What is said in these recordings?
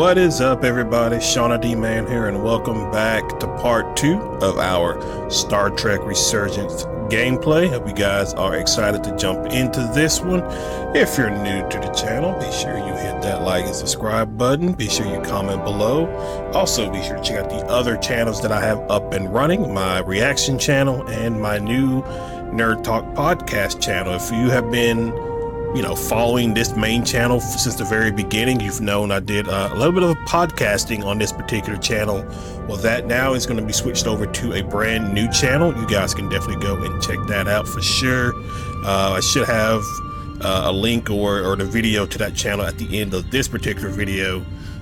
What is up, everybody? Shauna D Man here, and welcome back to part 2 of our Star Trek Resurgence gameplay. Hope you guys are excited to jump into this one. If you're new to the channel, be sure you hit that like and subscribe button. Be sure you comment below. Also, be sure to check out the other channels that I have up and running, my reaction channel and my new Nerd Talk podcast channel. If you have been following this main channel since the very beginning, you've known I did a little bit of podcasting on this particular channel. Well, that now is going to be switched over to a brand new channel. You guys can definitely go and check that out for sure. I should have a link or the video to that channel at the end of this particular video.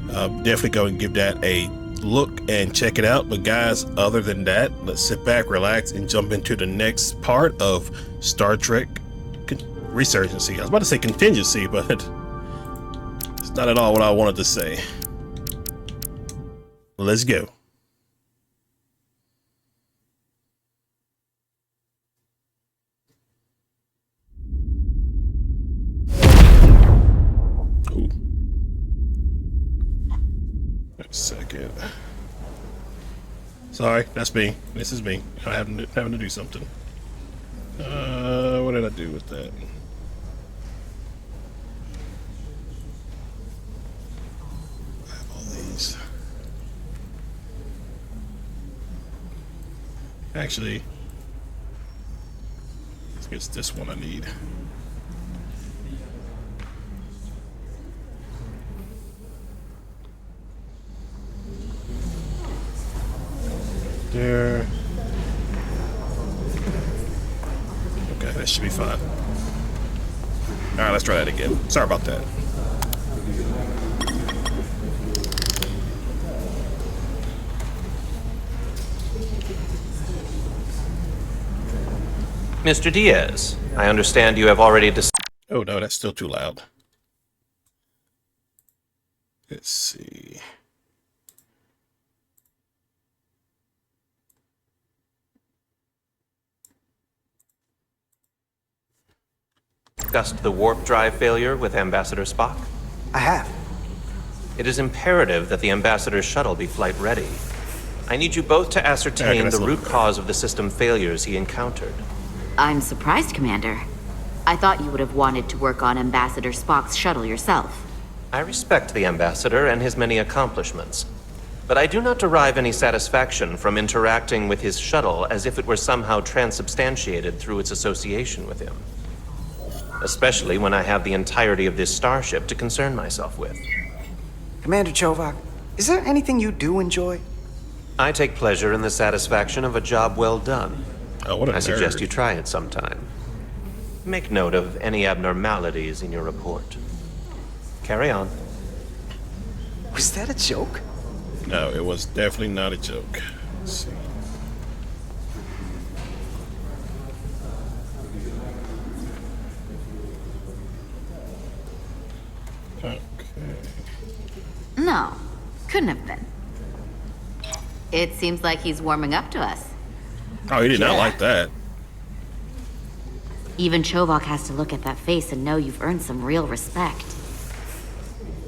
Definitely go and give that a look and check it out. But guys, other than that, let's sit back, relax, and jump into the next part of Star Trek Resurgency. I was about to say contingency, but it's not at all what I wanted to say. Let's go. Ooh. Wait a second. Sorry, that's me. This is me. I'm having to do something. What did I do with that? I have all these. Actually, I think it's this one I need. There. Okay, that should be fine. Alright, let's try that again. Sorry about that. Mr. Diaz, I understand you have already Oh no, that's still too loud. Let's see. discussed the warp drive failure with Ambassador Spock? I have. It is imperative that the Ambassador's shuttle be flight ready. I need you both to ascertain the root cause of the system failures he encountered. I'm surprised, Commander. I thought you would have wanted to work on Ambassador Spock's shuttle yourself. I respect the Ambassador and his many accomplishments, but I do not derive any satisfaction from interacting with his shuttle as if it were somehow transubstantiated through its association with him. Especially when I have the entirety of this starship to concern myself with. Commander Chovak, is there anything you do enjoy? I take pleasure in the satisfaction of a job well done. Oh, what a I suggest nerd. you try it sometime. Make note of any abnormalities in your report. Carry on. Was that a joke? No, it was definitely not a joke. Let's see. Okay. No, couldn't have been. It seems like he's warming up to us. Oh, he did not like that. Even Chovak has to look at that face and know you've earned some real respect.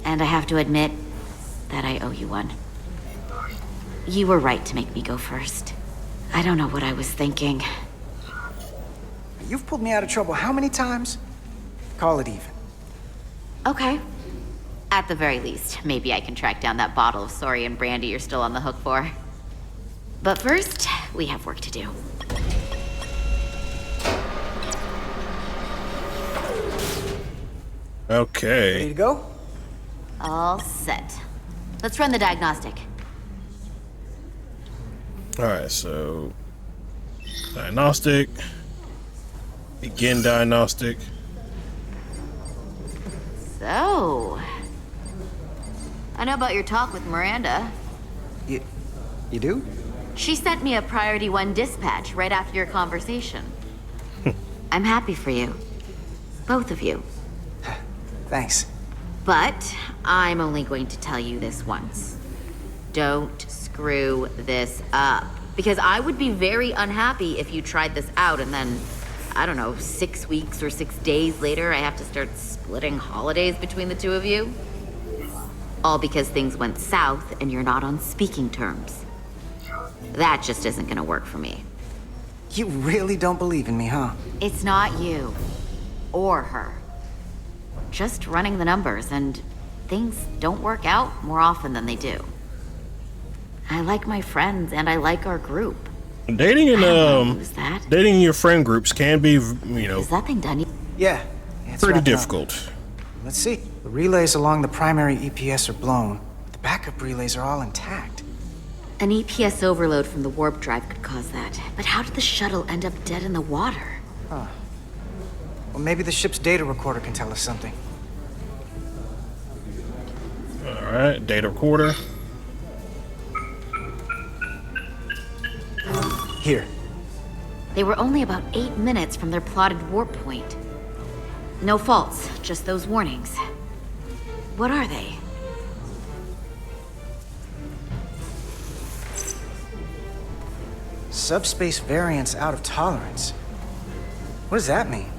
And I have to admit that I owe you one. You were right to make me go first. I don't know what I was thinking. You've pulled me out of trouble how many times? Call it even. Okay. At the very least, maybe I can track down that bottle of Saurian brandy you're still on the hook for. But first, we have work to do. Okay. Ready to go? All set. Let's run the diagnostic. Alright, so diagnostic. Begin diagnostic. So, I know about your talk with Miranda. You do? She sent me a Priority 1 dispatch right after your conversation. I'm happy for you. Both of you. Thanks. But I'm only going to tell you this once. Don't screw this up. Because I would be very unhappy if you tried this out and then, I don't know, 6 weeks or 6 days later, I have to start splitting holidays between the two of you. All because things went south and you're not on speaking terms. That just isn't gonna work for me. You really don't believe in me, huh? It's not you. Or her. Just running the numbers, and things don't work out more often than they do. I like my friends, and I like our group. Dating and Who's that? dating in your friend groups can be, you know, Is that thing done? Yeah. It's pretty wrapping up. difficult. Let's see. The relays along the primary EPS are blown. The backup relays are all intact. An EPS overload from the warp drive could cause that. But how did the shuttle end up dead in the water? Well, maybe the ship's data recorder can tell us something. All right, data recorder. Here. They were only about 8 minutes from their plotted warp point. No faults, just those warnings. What are they? Subspace variance out of tolerance. What does that mean?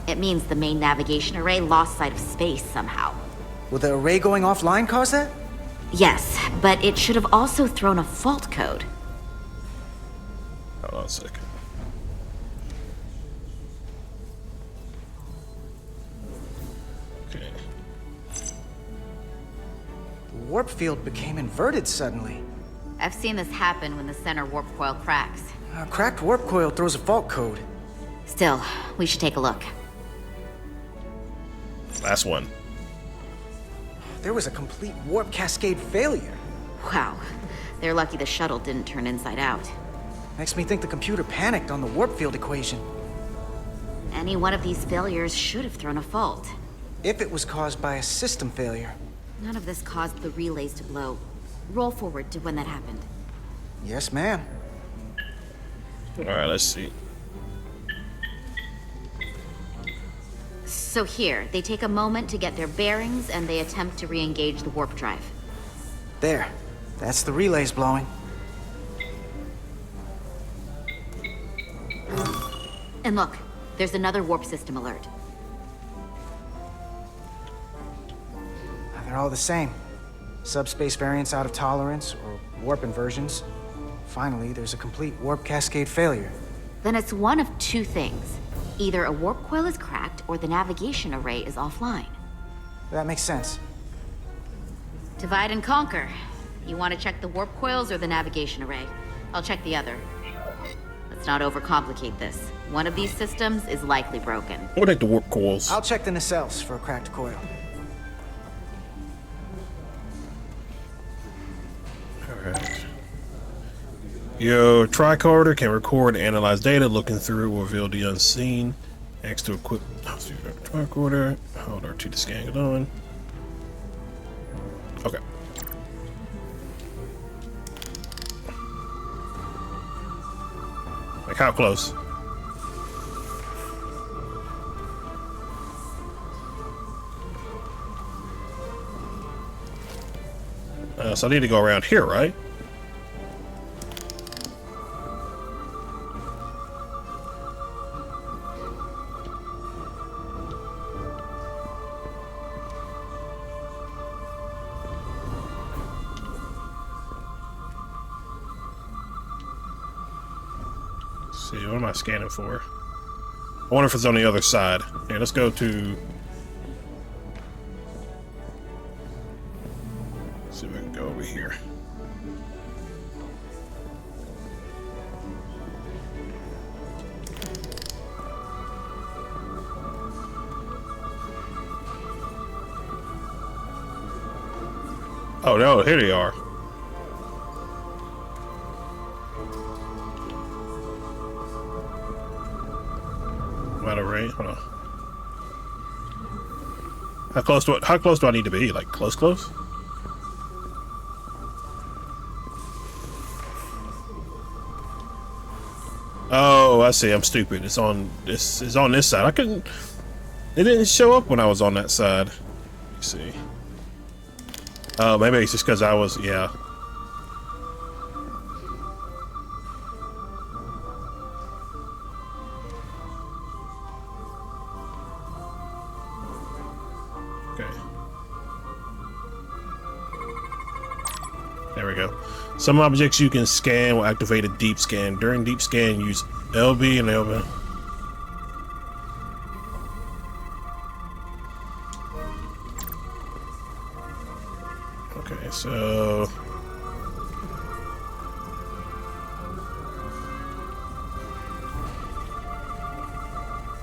It means the main navigation array lost sight of space somehow. Will the array going offline cause that? Yes, but it should have also thrown a fault code. Hold on a second. Okay. The warp field became inverted suddenly. I've seen this happen when the center warp coil cracks. A cracked warp coil throws a fault code. Still, we should take a look. Last one. There was a complete warp cascade failure. Wow, they're lucky the shuttle didn't turn inside out. Makes me think the computer panicked on the warp field equation. Any one of these failures should have thrown a fault. If it was caused by a system failure. None of this caused the relays to blow. Roll forward to when that happened. Yes, ma'am. All right, let's see. So here, they take a moment to get their bearings and they attempt to re-engage the warp drive. There. That's the relays blowing. And look, there's another warp system alert. They're all the same. Subspace variance out of tolerance, or warp inversions. Finally, there's a complete warp cascade failure. Then it's one of two things. Either a warp coil is cracked or the navigation array is offline. That makes sense. Divide and conquer. You want to check the warp coils or the navigation array? I'll check the other. Let's not overcomplicate this. One of these systems is likely broken. We'll take the warp coils. I'll check the nacelles for a cracked coil. Alright. Your tricorder can record and analyze data. Looking through will reveal the unseen. X to equip tricorder. Hold R2 to scan it on. Okay. Like how close? So I need to go around here, right? Let's see, what am I scanning for? I wonder if it's on the other side. Here, let's go to... see if I can go over here. Oh no, here they are. Out of range. Hold on. How close do I need to be? Like close? Oh, I see. I'm stupid. It's on this side. I couldn't. It didn't show up when I was on that side. Let's see. Oh, maybe it's just because I was. Yeah. Okay. There we go. Some objects you can scan will activate a deep scan. During deep scan, use LB and LB. Okay, so...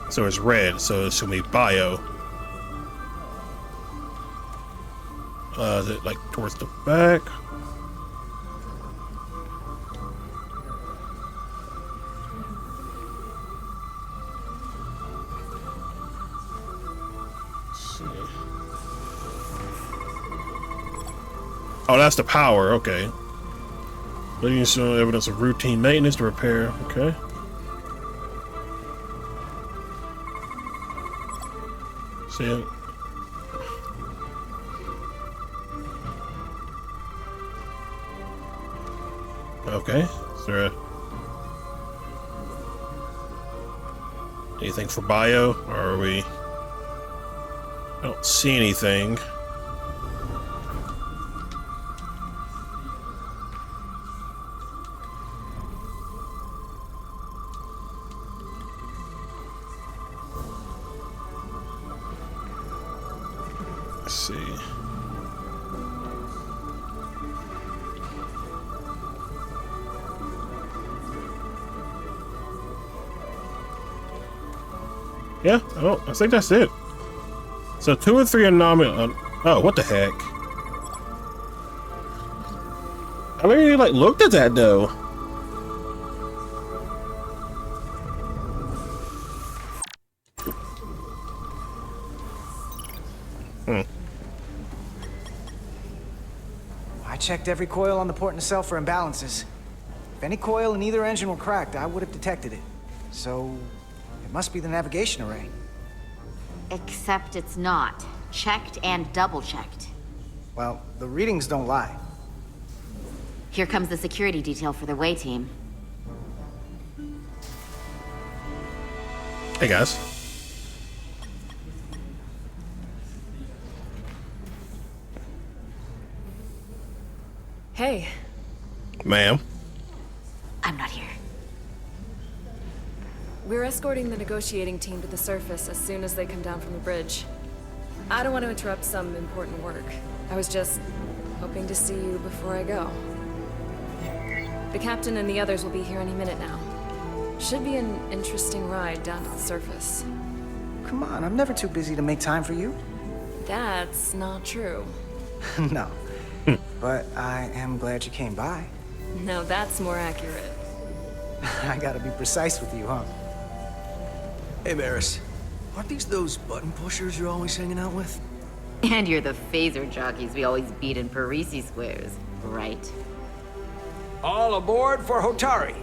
So it's red, so it's gonna be bio. Is it like towards the back? Let's see. Oh, that's the power, okay. Leading to evidence of routine maintenance to repair, okay. See it? Okay. Is there anything for bio? Or are we... I don't see anything. Let's see. Yeah, oh, I think that's it. So 2 or 3 anomaly. Oh, what the heck? I never even like looked at that though. I checked every coil on the port nacelle for imbalances. If any coil in either engine were cracked, I would have detected it. So, it must be the navigation array. Except it's not. Checked and double-checked. Well, the readings don't lie. Here comes the security detail for the way team. Hey guys. Hey. Ma'am. I'm not here. We're escorting the negotiating team to the surface as soon as they come down from the bridge. I don't want to interrupt some important work. I was just hoping to see you before I go. The captain and the others will be here any minute now. Should be an interesting ride down to the surface. Come on, I'm never too busy to make time for you. That's not true. No. But I am glad you came by. No, that's more accurate. I gotta be precise with you, huh? Hey, Varys. Aren't these those button pushers you're always hanging out with? And you're the phaser jockeys we always beat in Parisi squares, right? All aboard for Hotai.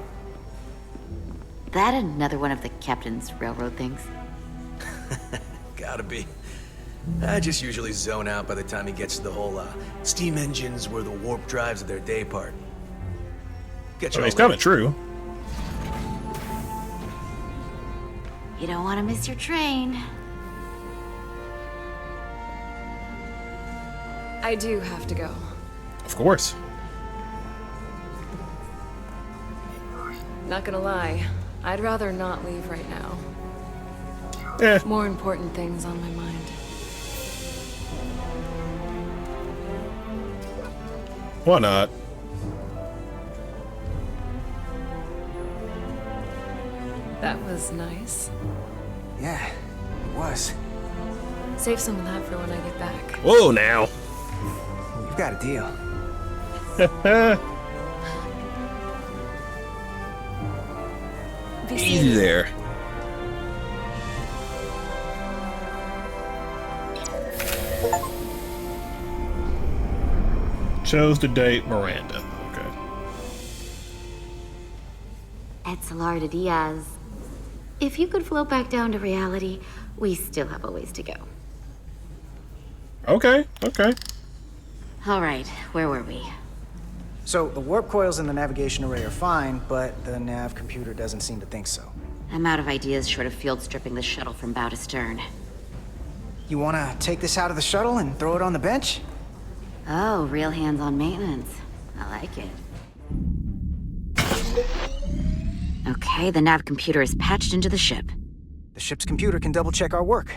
That another one of the captain's railroad things? Gotta be. I just usually zone out by the time he gets to the whole, steam engines were the warp drives of their day part. Get you It's kind of true. You don't want to miss your train. I do have to go. Of course. Not gonna lie, I'd rather not leave right now. Eh. More important things on my mind. Why not? That was nice. Yeah, it was. Save some of that for when I get back. Whoa, now. You've got a deal. Be Easy seeing you. there. Chose to date Miranda. Okay. Etzelar de Diaz. If you could float back down to reality, we still have a ways to go. Okay. Okay. All right, where were we? So, the warp coils in the navigation array are fine, but the nav computer doesn't seem to think so. I'm out of ideas short of field stripping the shuttle from bow to stern. You wanna take this out of the shuttle and throw it on the bench? Oh, real hands-on maintenance. I like it. Okay, the nav computer is patched into the ship. The ship's computer can double-check our work.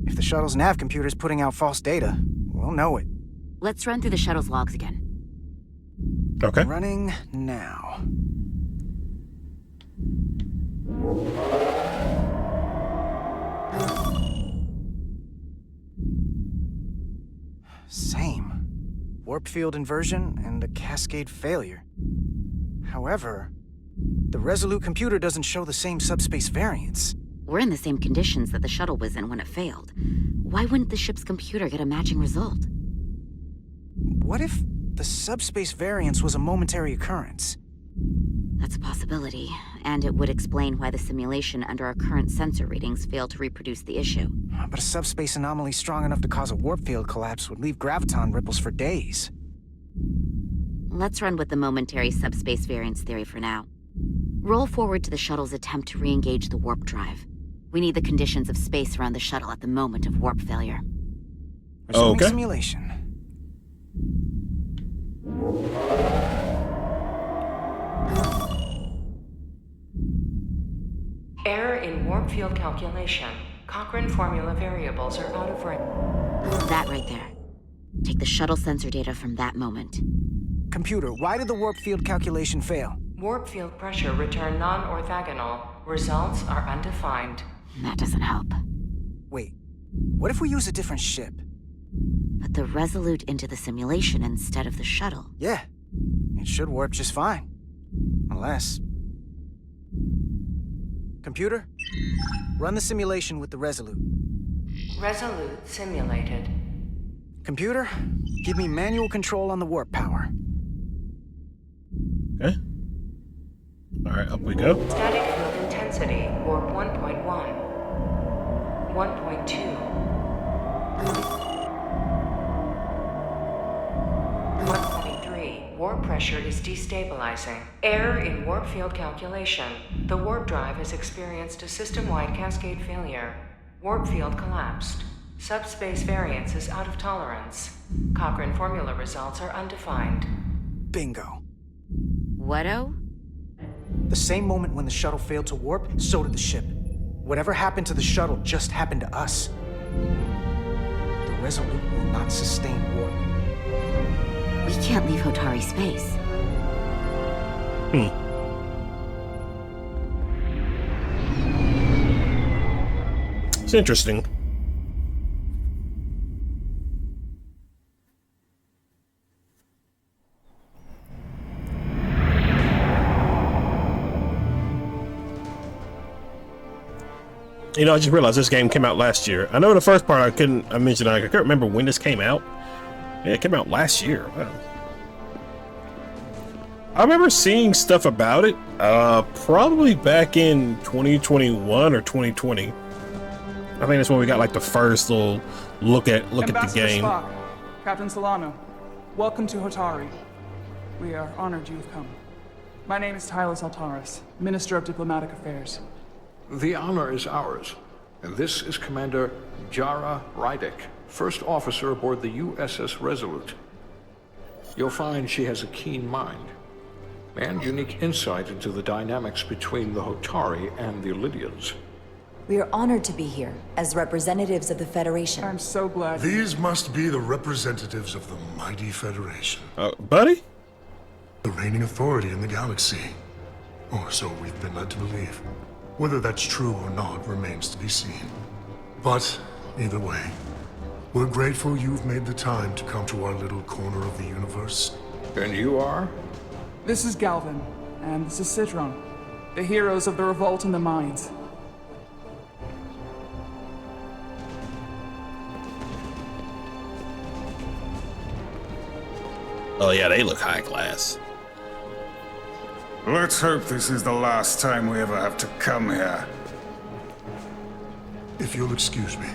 If the shuttle's nav computer is putting out false data, we'll know it. Let's run through the shuttle's logs again. Okay. Running now. Same. Warp field inversion and a cascade failure. However, the Resolute computer doesn't show the same subspace variance. We're in the same conditions that the shuttle was in when it failed. Why wouldn't the ship's computer get a matching result? What if the subspace variance was a momentary occurrence? That's a possibility, and it would explain why the simulation under our current sensor readings failed to reproduce the issue. But a subspace anomaly strong enough to cause a warp field collapse would leave graviton ripples for days. Let's run with the momentary subspace variance theory for now. Roll forward to the shuttle's attempt to re-engage the warp drive. We need the conditions of space around the shuttle at the moment of warp failure. Resuming Okay. simulation. Error in warp field calculation. Cochrane formula variables are out of range. That right there. Take the shuttle sensor data from that moment. Computer, why did the warp field calculation fail? Warp field pressure return non-orthogonal. Results are undefined. That doesn't help. Wait, what if we use a different ship? Put the Resolute into the simulation instead of the shuttle. Yeah, it should warp just fine. Unless... Computer, run the simulation with the Resolute. Resolute simulated. Computer, give me manual control on the warp power. Okay. All right, up we go. Static field intensity, warp 1.1. 1.2. 1.3. Warp pressure is destabilizing. Error in warp field calculation. The warp drive has experienced a system-wide cascade failure. Warp field collapsed. Subspace variance is out of tolerance. Cochrane formula results are undefined. Bingo. What-o? The same moment when the shuttle failed to warp, so did the ship. Whatever happened to the shuttle just happened to us. The Resolute will not sustain warp. We can't leave Hotai space. It's interesting. You know, I just realized this game came out last year. I know the first part I mentioned I couldn't remember when this came out. Yeah, it came out last year. Wow. I remember seeing stuff about it, probably back in 2021 or 2020. I think that's when we got like the first little look at the Ambassador game. Spock, Captain Solano, welcome to Hotai. We are honored you have come. My name is Tyler Saltaris, Minister of Diplomatic Affairs. The honor is ours, and this is Commander Jara Rydick, first officer aboard the USS Resolute. You'll find she has a keen mind, and unique insight into the dynamics between the Hotai and the Lydians. We are honored to be here as representatives of the Federation. I'm so glad. These must be the representatives of the mighty Federation. Buddy? The reigning authority in the galaxy. Or so we've been led to believe. Whether that's true or not remains to be seen. But, either way, we're grateful you've made the time to come to our little corner of the universe. And you are? This is Galvin, and this is Citron, the heroes of the revolt in the mines. Oh yeah, they look high class. Let's hope this is the last time we ever have to come here. If you'll excuse me.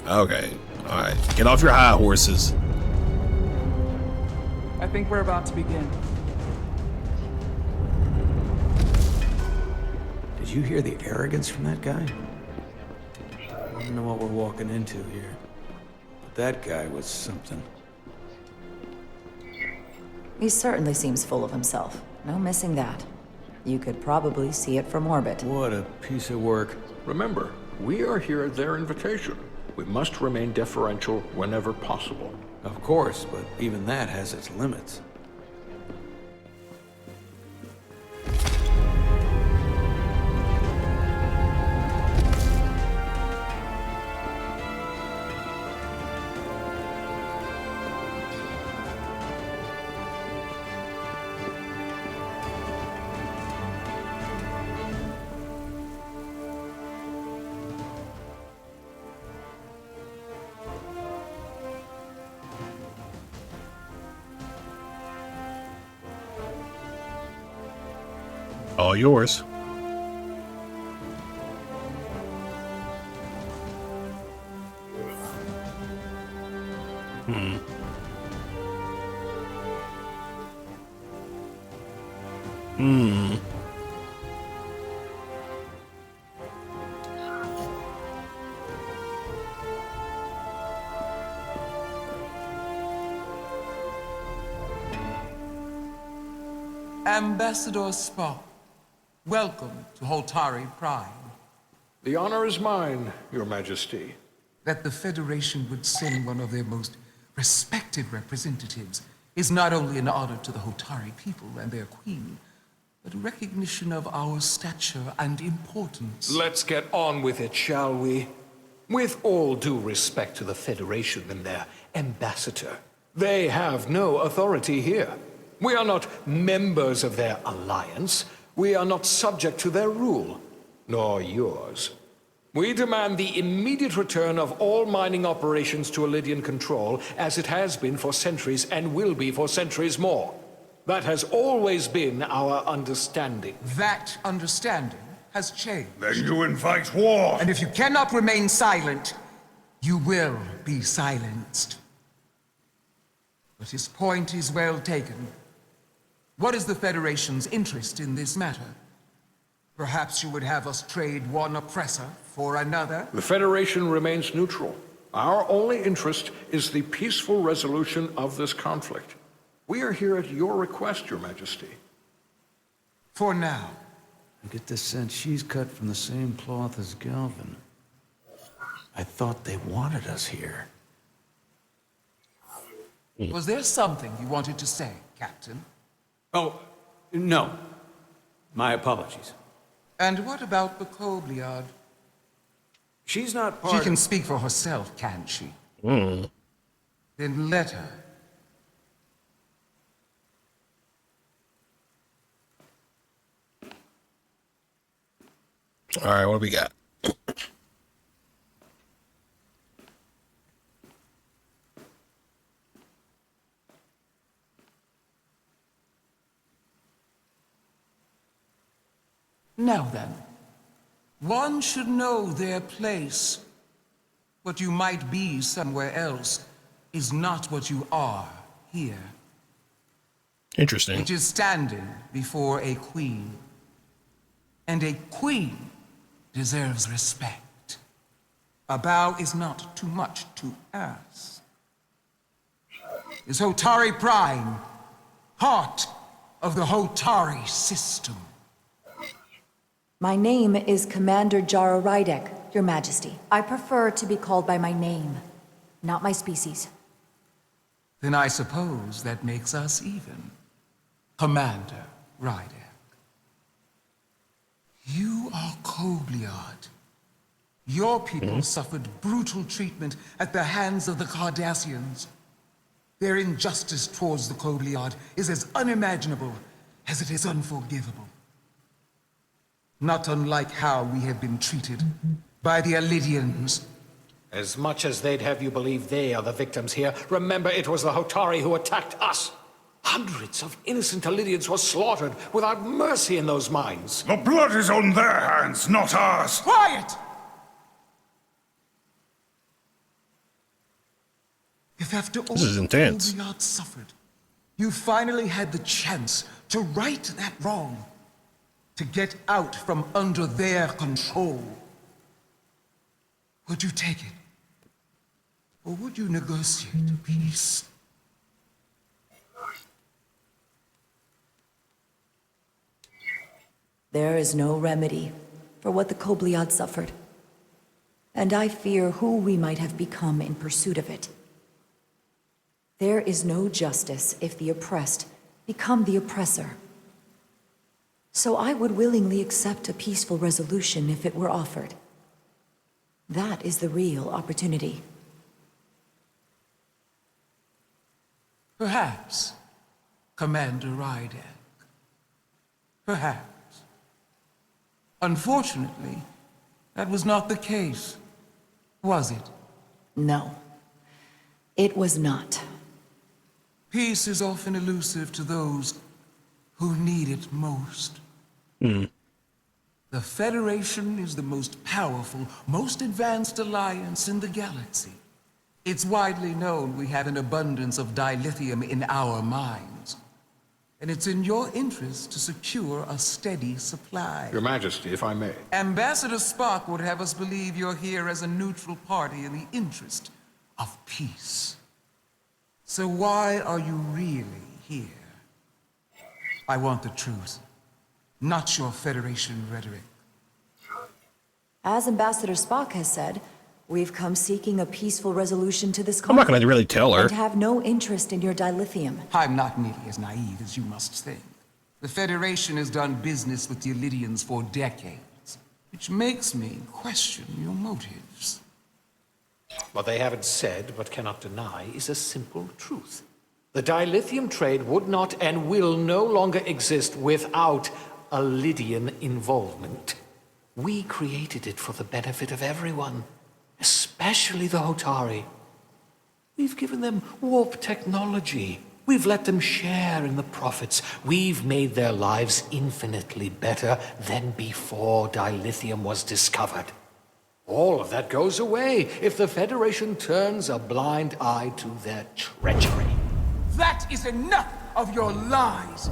Okay, alright. Get off your high horses. I think we're about to begin. Did you hear the arrogance from that guy? I don't know what we're walking into here, but that guy was something. He certainly seems full of himself. No missing that. You could probably see it from orbit. What a piece of work. Remember, we are here at their invitation. We must remain deferential whenever possible. Of course, but even that has its limits. All yours. Hmm. Hmm. Ambassador Spock, welcome to Hotai Prime. The honor is mine, Your Majesty. That the Federation would send one of their most respected representatives is not only an honor to the Hotai people and their queen, but a recognition of our stature and importance. Let's get on with it, shall we? With all due respect to the Federation and their ambassador, they have no authority here. We are not members of their alliance. We are not subject to their rule, nor yours. We demand the immediate return of all mining operations to Elydian control, as it has been for centuries and will be for centuries more. That has always been our understanding. That understanding has changed. Then you invite war! And if you cannot remain silent, you will be silenced. But his point is well taken. What is the Federation's interest in this matter? Perhaps you would have us trade one oppressor for another? The Federation remains neutral. Our only interest is the peaceful resolution of this conflict. We are here at your request, Your Majesty. For now. I get the sense she's cut from the same cloth as Galvin. I thought they wanted us here. Was there something you wanted to say, Captain? Oh, no. My apologies. And what about the Kobliad? She's not part She can speak for herself, can't she? Then let her. All right, what do we got? Now then, one should know their place. What you might be somewhere else is not what you are here. Interesting. It is standing before a queen. And a queen deserves respect. A bow is not too much to ask. Is Hotai Prime part of the Hotai system? My name is Commander Jara Rydek, Your Majesty. I prefer to be called by my name, not my species. Then I suppose that makes us even. Commander Rydek. You are Kobliad. Your people suffered brutal treatment at the hands of the Cardassians. Their injustice towards the Kobliad is as unimaginable as it is unforgivable. Not unlike how we have been treated by the Elydians. As much as they'd have you believe they are the victims here, remember it was the Hotari who attacked us. Hundreds of innocent Elydians were slaughtered without mercy in those mines. The blood is on their hands, not ours! Quiet! If after all This is intense. Kobliad suffered, you finally had the chance to right that wrong, to get out from under their control, would you take it? Or would you negotiate a peace? There is no remedy for what the Kobliad suffered. And I fear who we might have become in pursuit of it. There is no justice if the oppressed become the oppressor. So I would willingly accept a peaceful resolution if it were offered. That is the real opportunity. Perhaps, Commander Rydek. Perhaps. Unfortunately, that was not the case, was it? No, it was not. Peace is often elusive to those who need it most. The Federation is the most powerful, most advanced alliance in the galaxy. It's widely known we have an abundance of dilithium in our mines. And it's in your interest to secure a steady supply. Your Majesty, if I may. Ambassador Spock would have us believe you're here as a neutral party in the interest of peace. So why are you really here? I want the truth, not your Federation rhetoric. As Ambassador Spock has said, we've come seeking a peaceful resolution to this I'm conflict. not going to really tell her. And have no interest in your dilithium. I'm not nearly as naive as you must think. The Federation has done business with the Illydians for decades, which makes me question your motives. What they haven't said, but cannot deny, is a simple truth. The dilithium trade would not and will no longer exist without Illydian involvement. We created it for the benefit of everyone, especially the Hotai. We've given them warp technology. We've let them share in the profits. We've made their lives infinitely better than before dilithium was discovered. All of that goes away if the Federation turns a blind eye to their treachery. That is enough of your lies!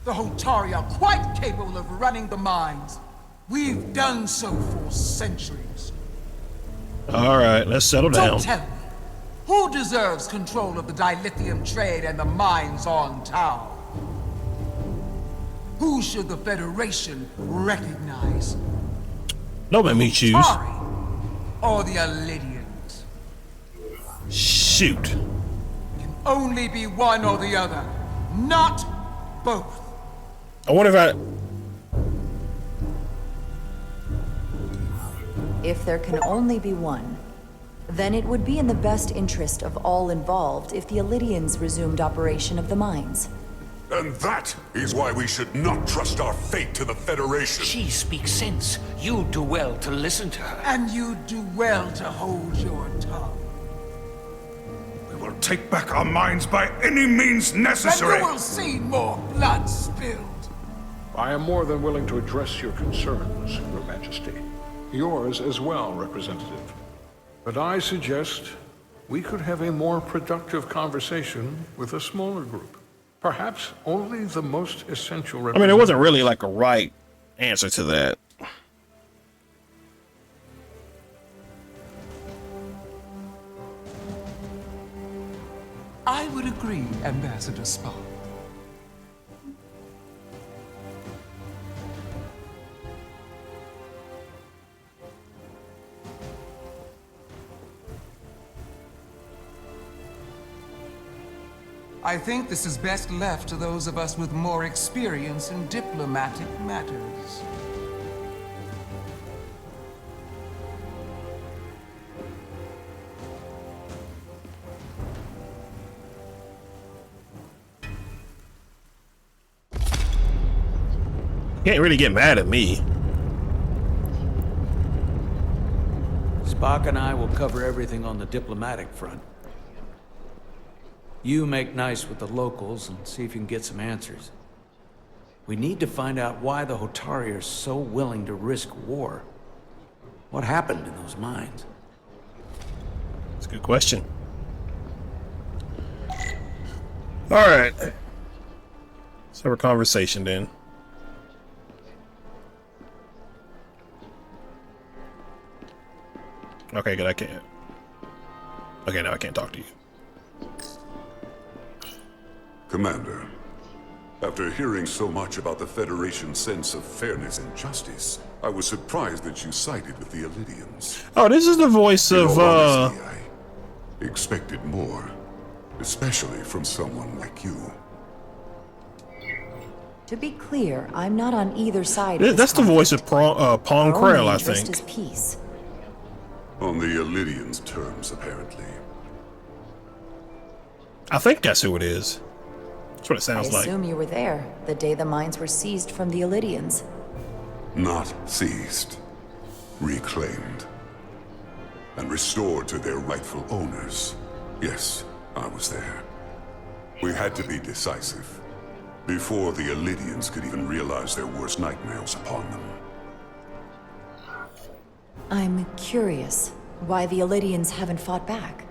The Hotai are quite capable of running the mines. We've done so for centuries. All right, let's settle down. So tell me, who deserves control of the dilithium trade and the mines on Tau? Who should the Federation recognize? Don't make me choose. Hotai or the Illydians? Shoot. Can only be one or the other, not both. I wonder if If there can only be one, then it would be in the best interest of all involved if the Illydians resumed operation of the mines. And that is why we should not trust our fate to the Federation. She speaks sense. You do well to listen to her. And you do well to hold your tongue. We will take back our minds by any means necessary. And you will see more blood spilled. I am more than willing to address your concerns, Your Majesty. Yours as well, Representative. But I suggest we could have a more productive conversation with a smaller group. Perhaps only the most essential. I mean, there wasn't really like a right answer to that. I would agree, Ambassador Spock. I think this is best left to those of us with more experience in diplomatic matters. Can't really get mad at me. Spock and I will cover everything on the diplomatic front. You make nice with the locals and see if you can get some answers. We need to find out why the Hotai are so willing to risk war. What happened in those mines? That's a good question. All right. Let's have a conversation then. Okay, good. I can't. Okay, now I can't talk to you. Commander, After hearing so much about the Federation's sense of fairness and justice, I was surprised that you sided with the Illidians. Oh, this is the voice of, In all honesty, I expected more, especially from someone like you. To be clear, I'm not on either side. That's the voice of Pong Krell, I think. Is peace. On the Illidians' terms, apparently. I think that's who it is. That's what it sounds like. I assume you were there the day the mines were seized from the Illidians. Not seized. Reclaimed. And restored to their rightful owners. Yes, I was there. We had to be decisive. Before the Illidians could even realize their worst nightmares upon them. I'm curious why the Illidians haven't fought back.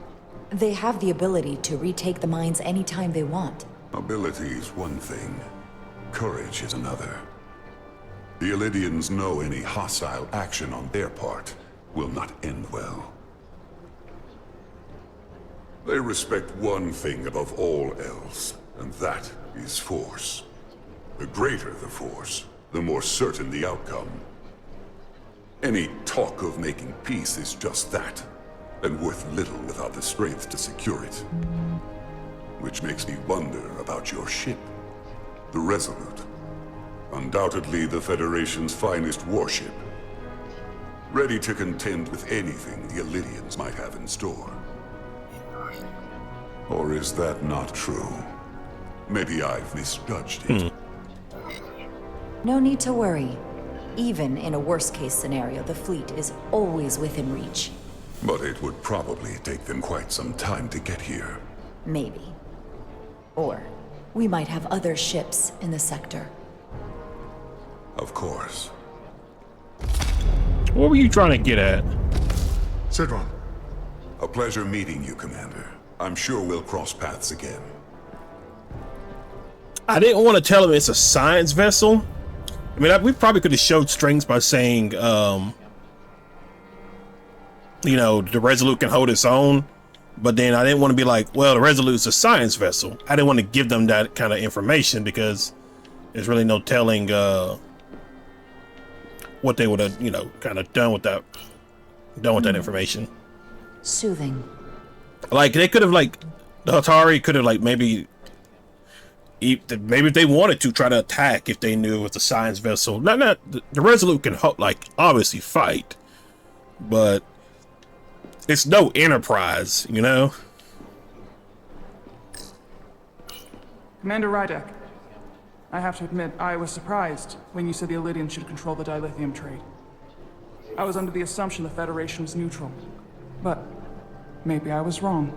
They have the ability to retake the mines anytime they want. Ability is one thing. Courage is another. The Illidians know any hostile action on their part will not end well. They respect one thing above all else, and that is force. The greater the force, the more certain the outcome. Any talk of making peace is just that, and worth little without the strength to secure it. Which makes me wonder about your ship, the Resolute. Undoubtedly the Federation's finest warship. Ready to contend with anything the Illidians might have in store. Or is that not true? Maybe I've misjudged it. No need to worry. Even in a worst-case scenario, the fleet is always within reach. But it would probably take them quite some time to get here. Maybe. Or we might have other ships in the sector. Of course. What were you trying to get at? Sidron. A pleasure meeting you, Commander. I'm sure we'll cross paths again. I didn't want to tell him it's a science vessel. I mean, we probably could have showed strings by saying, you know, the Resolute can hold its own. But then I didn't want to be like, well, the Resolute's a science vessel. I didn't want to give them that kind of information because there's really no telling what they would have, you know, kind of done with that information. Soothing. Like they could have, like, the Hotai could have, like, maybe if they wanted to try to attack if they knew it was a science vessel. Not the Resolute can like obviously fight, but it's no Enterprise, you know. Commander Rydek, I have to admit, I was surprised when you said the Illidians should control the dilithium trade. I was under the assumption the Federation was neutral, but maybe I was wrong.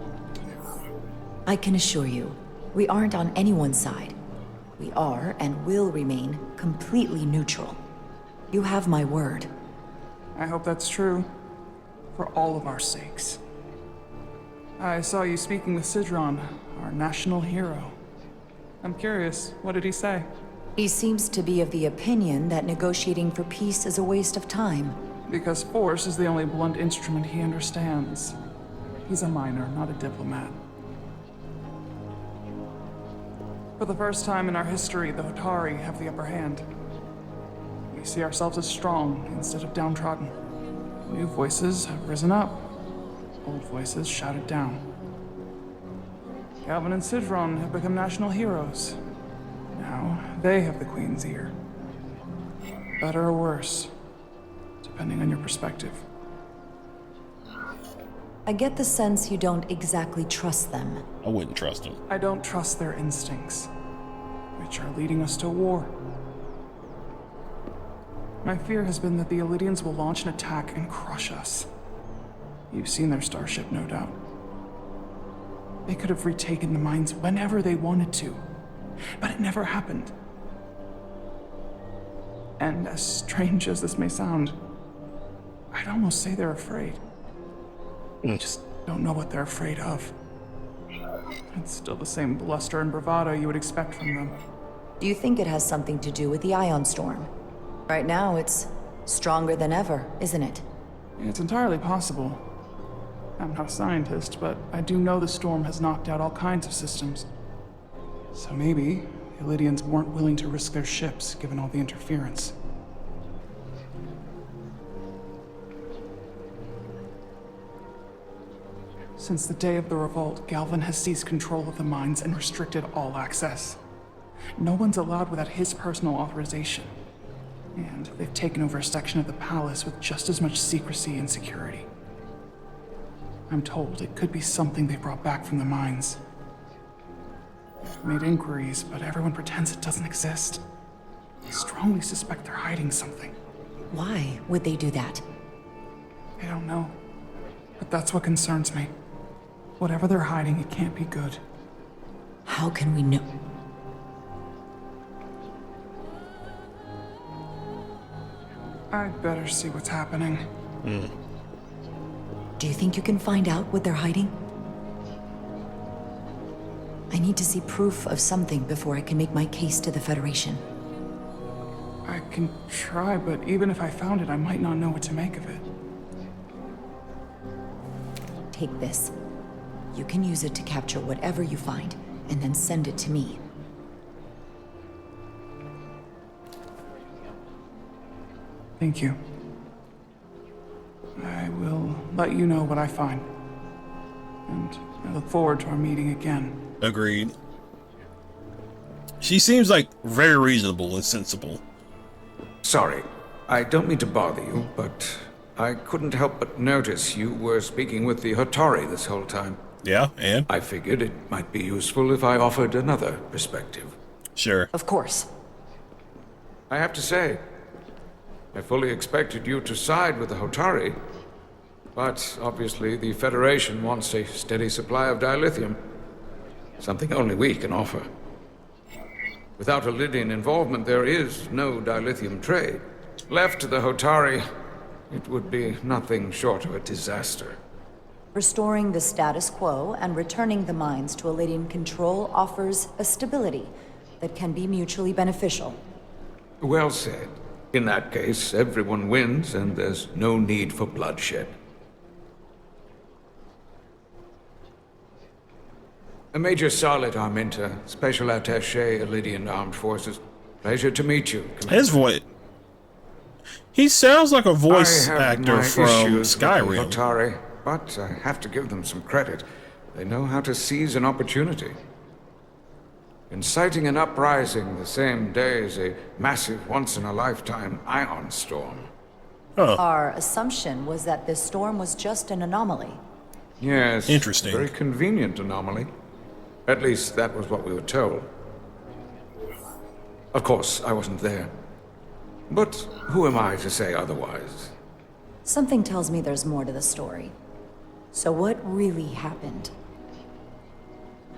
I can assure you, we aren't on anyone's side. We are and will remain completely neutral. You have my word. I hope that's true, for all of our sakes. I saw you speaking with Sidron, our national hero. I'm curious, what did he say? He seems to be of the opinion that negotiating for peace is a waste of time. Because force is the only blunt instrument he understands. He's a miner, not a diplomat. For the first time in our history, the Hotai have the upper hand. We see ourselves as strong instead of downtrodden. New voices have risen up. Old voices shouted down. Calvin and Sidron have become national heroes. Now they have the Queen's ear. Better or worse, depending on your perspective. I get the sense you don't exactly trust them. I wouldn't trust them. I don't trust their instincts, which are leading us to war. My fear has been that the Illidians will launch an attack and crush us. You've seen their starship, no doubt. They could have retaken the mines whenever they wanted to, but it never happened. And as strange as this may sound, I'd almost say they're afraid. I just don't know what they're afraid of. It's still the same bluster and bravado you would expect from them. Do you think it has something to do with the ion storm? Right now, it's stronger than ever, isn't it? It's entirely possible. I'm not a scientist, but I do know the storm has knocked out all kinds of systems. So maybe The Lydians weren't willing to risk their ships, given all the interference. Since the day of the revolt, Galvin has seized control of the mines and restricted all access. No one's allowed without his personal authorization. And they've taken over a section of the palace with just as much secrecy and security. I'm told it could be something they brought back from the mines. I've made inquiries, but everyone pretends it doesn't exist. I strongly suspect they're hiding something. Why would they do that? I don't know. But that's what concerns me. Whatever they're hiding, it can't be good. How can we know? I'd better see what's happening. Do you think you can find out what they're hiding? I need to see proof of something before I can make my case to the Federation. I can try, but even if I found it, I might not know what to make of it. Take this. You can use it to capture whatever you find, and then send it to me. Thank you. I will let you know what I find. And I look forward to our meeting again. Agreed. She seems like very reasonable and sensible. Sorry, I don't mean to bother you, but I couldn't help but notice you were speaking with the Hotai this whole time. Yeah, and? I figured it might be useful if I offered another perspective. Sure. Of course. I have to say, I fully expected you to side with the Hotai, but obviously the Federation wants a steady supply of dilithium, something only we can offer. Without a Lydian involvement, there is no dilithium trade. Left to the Hotai, it would be nothing short of a disaster. Restoring the status quo and returning the mines to Lydian control offers a stability that can be mutually beneficial. Well said. In that case, everyone wins and there's no need for bloodshed. Major Salit Arminta, Special Attaché, Lydian Armed Forces. Pleasure to meet you, Commander. His voice. He sounds like a voice actor from Skyrim. Hotai, but I have to give them some credit. They know how to seize an opportunity. Inciting an uprising the same day as a massive, once-in-a-lifetime ion storm. Our assumption was that this storm was just an anomaly. Yes. Interesting. Very convenient anomaly. At least that was what we were told. Of course, I wasn't there. But who am I to say otherwise? Something tells me there's more to the story. So what really happened?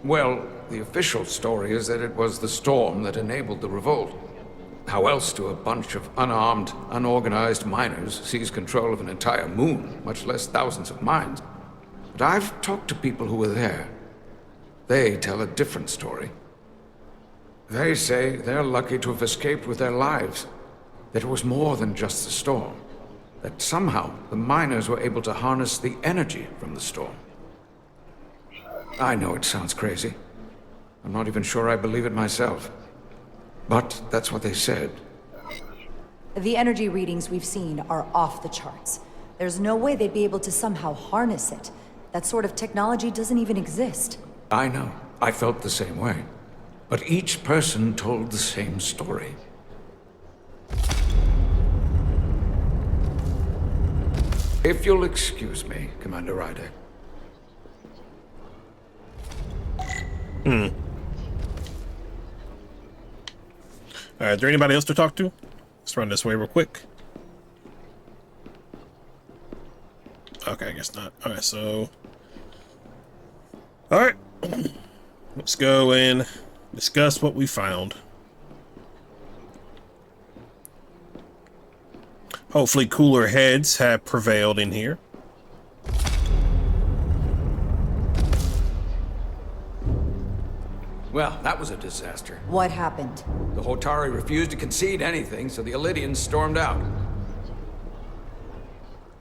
Well, the official story is that it was the storm that enabled the revolt. How else do a bunch of unarmed, unorganized miners seize control of an entire moon, much less thousands of mines? But I've talked to people who were there. They tell a different story. They say they're lucky to have escaped with their lives. That it was more than just the storm. That somehow the miners were able to harness the energy from the storm. I know it sounds crazy. I'm not even sure I believe it myself. But that's what they said. The energy readings we've seen are off the charts. There's no way they'd be able to somehow harness it. That sort of technology doesn't even exist. I know. I felt the same way. But each person told the same story. If you'll excuse me, Commander Ryder. Alright, is there anybody else to talk to? Let's run this way real quick. Okay, I guess not. Alright, so... Alright. Let's go and discuss what we found. Hopefully cooler heads have prevailed in here. Well, that was a disaster. What happened? The Hotai refused to concede anything, so the Illydians stormed out.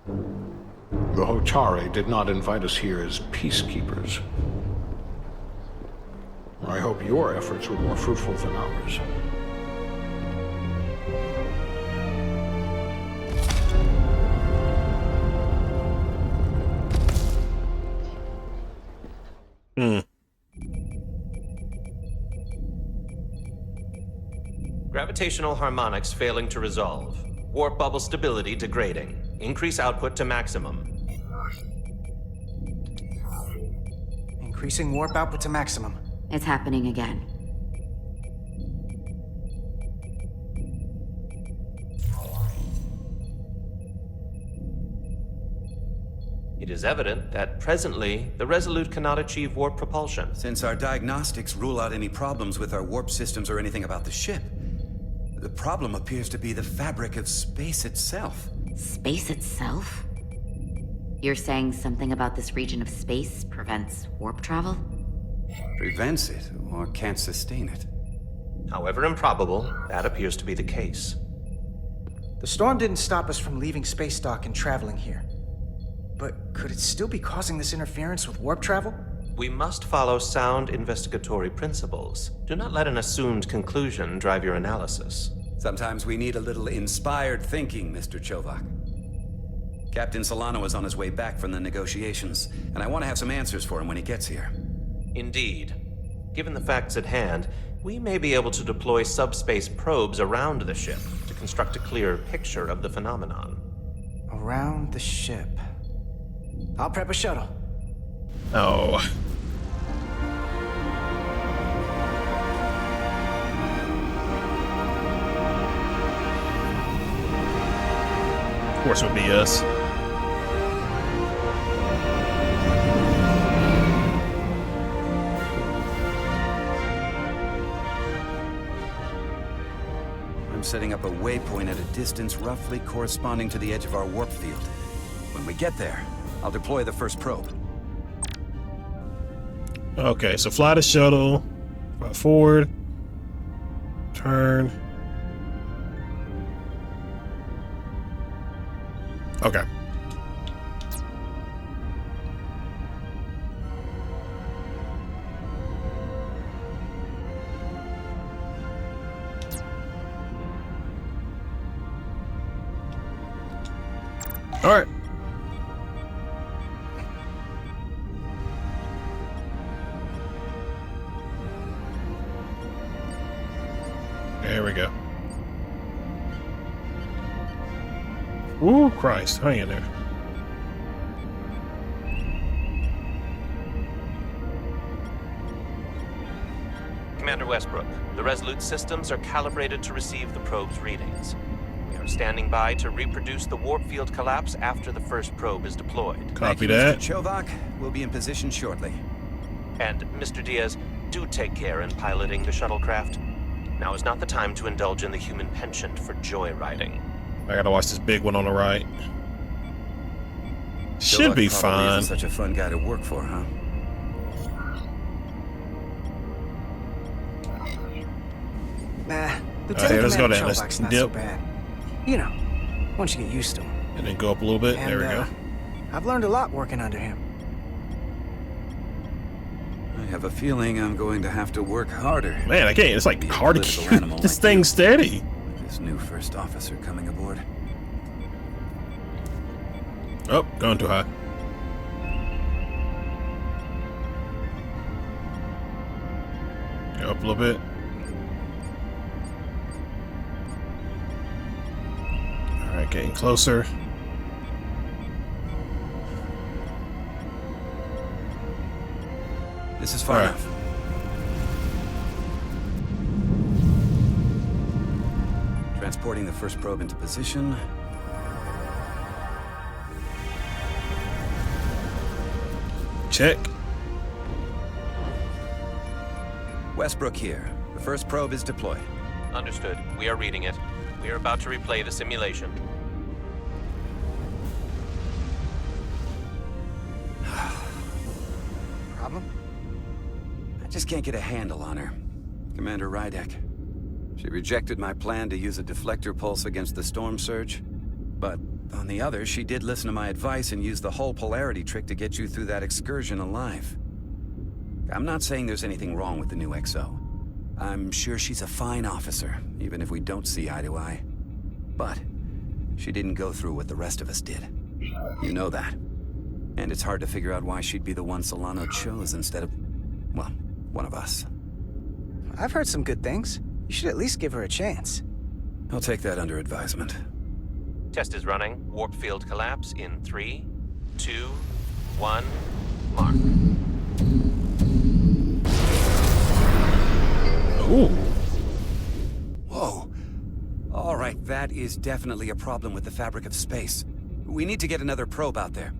The Hotai did not invite us here as peacekeepers. I hope your efforts were more fruitful than ours. Gravitational harmonics failing to resolve. Warp bubble stability degrading. Increase output to maximum. Increasing warp output to maximum. It's happening again. It is evident that presently, the Resolute cannot achieve warp propulsion. Since our diagnostics rule out any problems with our warp systems or anything about the ship, the problem appears to be the fabric of space itself. Space itself? You're saying something about this region of space prevents warp travel? Prevents it, or can't sustain it. However improbable, that appears to be the case. The storm didn't stop us from leaving space dock and traveling here. But could it still be causing this interference with warp travel? We must follow sound investigatory principles. Do not let an assumed conclusion drive your analysis. Sometimes we need a little inspired thinking, Mr. Chovak. Captain Solano is on his way back from the negotiations, and I want to have some answers for him when he gets here. Indeed. Given the facts at hand, we may be able to deploy subspace probes around the ship to construct a clear picture of the phenomenon. Around the ship. I'll prep a shuttle. Oh. Of course it would be us. I'm setting up a waypoint at a distance roughly corresponding to the edge of our warp field. When we get there, I'll deploy the first probe. Okay, so fly the shuttle, fly forward, turn. Okay. All right. There we go. Ooh, Christ. Hang in there. Commander Westbrook, the Resolute systems are calibrated to receive the probe's readings. We are standing by to reproduce the warp field collapse after the first probe is deployed. Copy that. Mr. Chovak, we'll be in position shortly. And, Mr. Diaz, do take care in piloting the shuttlecraft. Now is not the time to indulge in the human penchant for joyriding. I gotta watch this big one on the right. Should be fine. Isn't such a fun guy to work for, huh? Nah, Lieutenant Let's go down. Let's Chovak's not dip. so bad. You know, once you get used to him. And then go up a little bit. And, there we go. I've learned a lot working under him. I have a feeling I'm going to have to work harder. Man, I can't. It's like hard to keep this thing steady. This new first officer coming aboard. Oh, going too high. Go up a little bit. All right, getting closer. This is far enough. Transporting the first probe into position. Check. Westbrook here. The first probe is deployed. Understood. We are reading it. We are about to replay the simulation. Problem? I just can't get a handle on her. Commander Rydek. She rejected my plan to use a deflector pulse against the storm surge. But on the other, she did listen to my advice and used the whole polarity trick to get you through that excursion alive. I'm not saying there's anything wrong with the new XO. I'm sure she's a fine officer, even if we don't see eye to eye. But she didn't go through what the rest of us did. You know that. And it's hard to figure out why she'd be the one Solano chose instead of, well, one of us. I've heard some good things. You should at least give her a chance. I'll take that under advisement. Test is running. Warp field collapse in 3, 2, 1, mark. Ooh. Whoa. All right, that is definitely a problem with the fabric of space. We need to get another probe out there.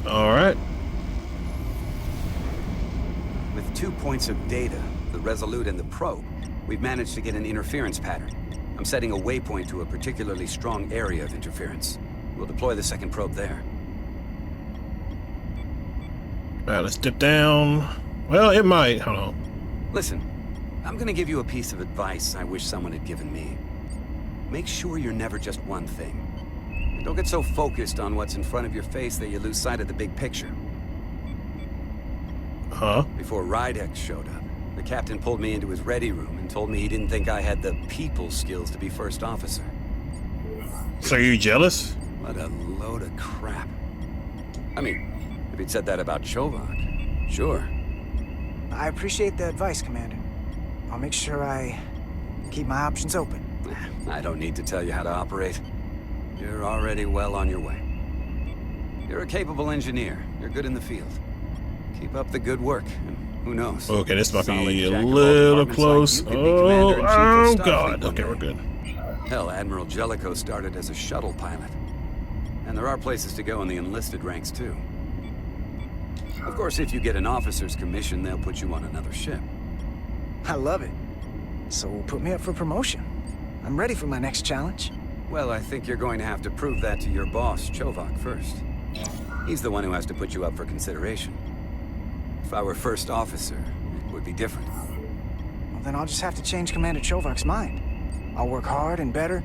All right. With 2 points of data, the Resolute and the probe, we've managed to get an interference pattern. I'm setting a waypoint to a particularly strong area of interference. We'll deploy the second probe there. All right, let's dip down. Well, it might. Hold on. Listen, I'm gonna give you a piece of advice I wish someone had given me. Make sure you're never just one thing. And don't get so focused on what's in front of your face that you lose sight of the big picture. Huh? Before Rydek showed up, the captain pulled me into his ready room and told me he didn't think I had the people skills to be first officer. So are you jealous? What a load of crap. I mean, if he'd said that about Chovak, sure. I appreciate the advice, Commander. I'll make sure I keep my options open. I don't need to tell you how to operate. You're already well on your way. You're a capable engineer. You're good in the field. Keep up the good work, and who knows? Okay, this might Solid be a jack of all little departments close. like you could be commander-in-chief of Oh, Starfleet God. one Okay, day. we're good. Hell, Admiral Jellicoe started as a shuttle pilot. And there are places to go in the enlisted ranks, too. Of course, if you get an officer's commission, they'll put you on another ship. I love it. So put me up for promotion. I'm ready for my next challenge. Well, I think you're going to have to prove that to your boss, Chovak, first. He's the one who has to put you up for consideration. If I were first officer, it would be different. Well, then I'll just have to change Commander Chovak's mind. I'll work hard and better,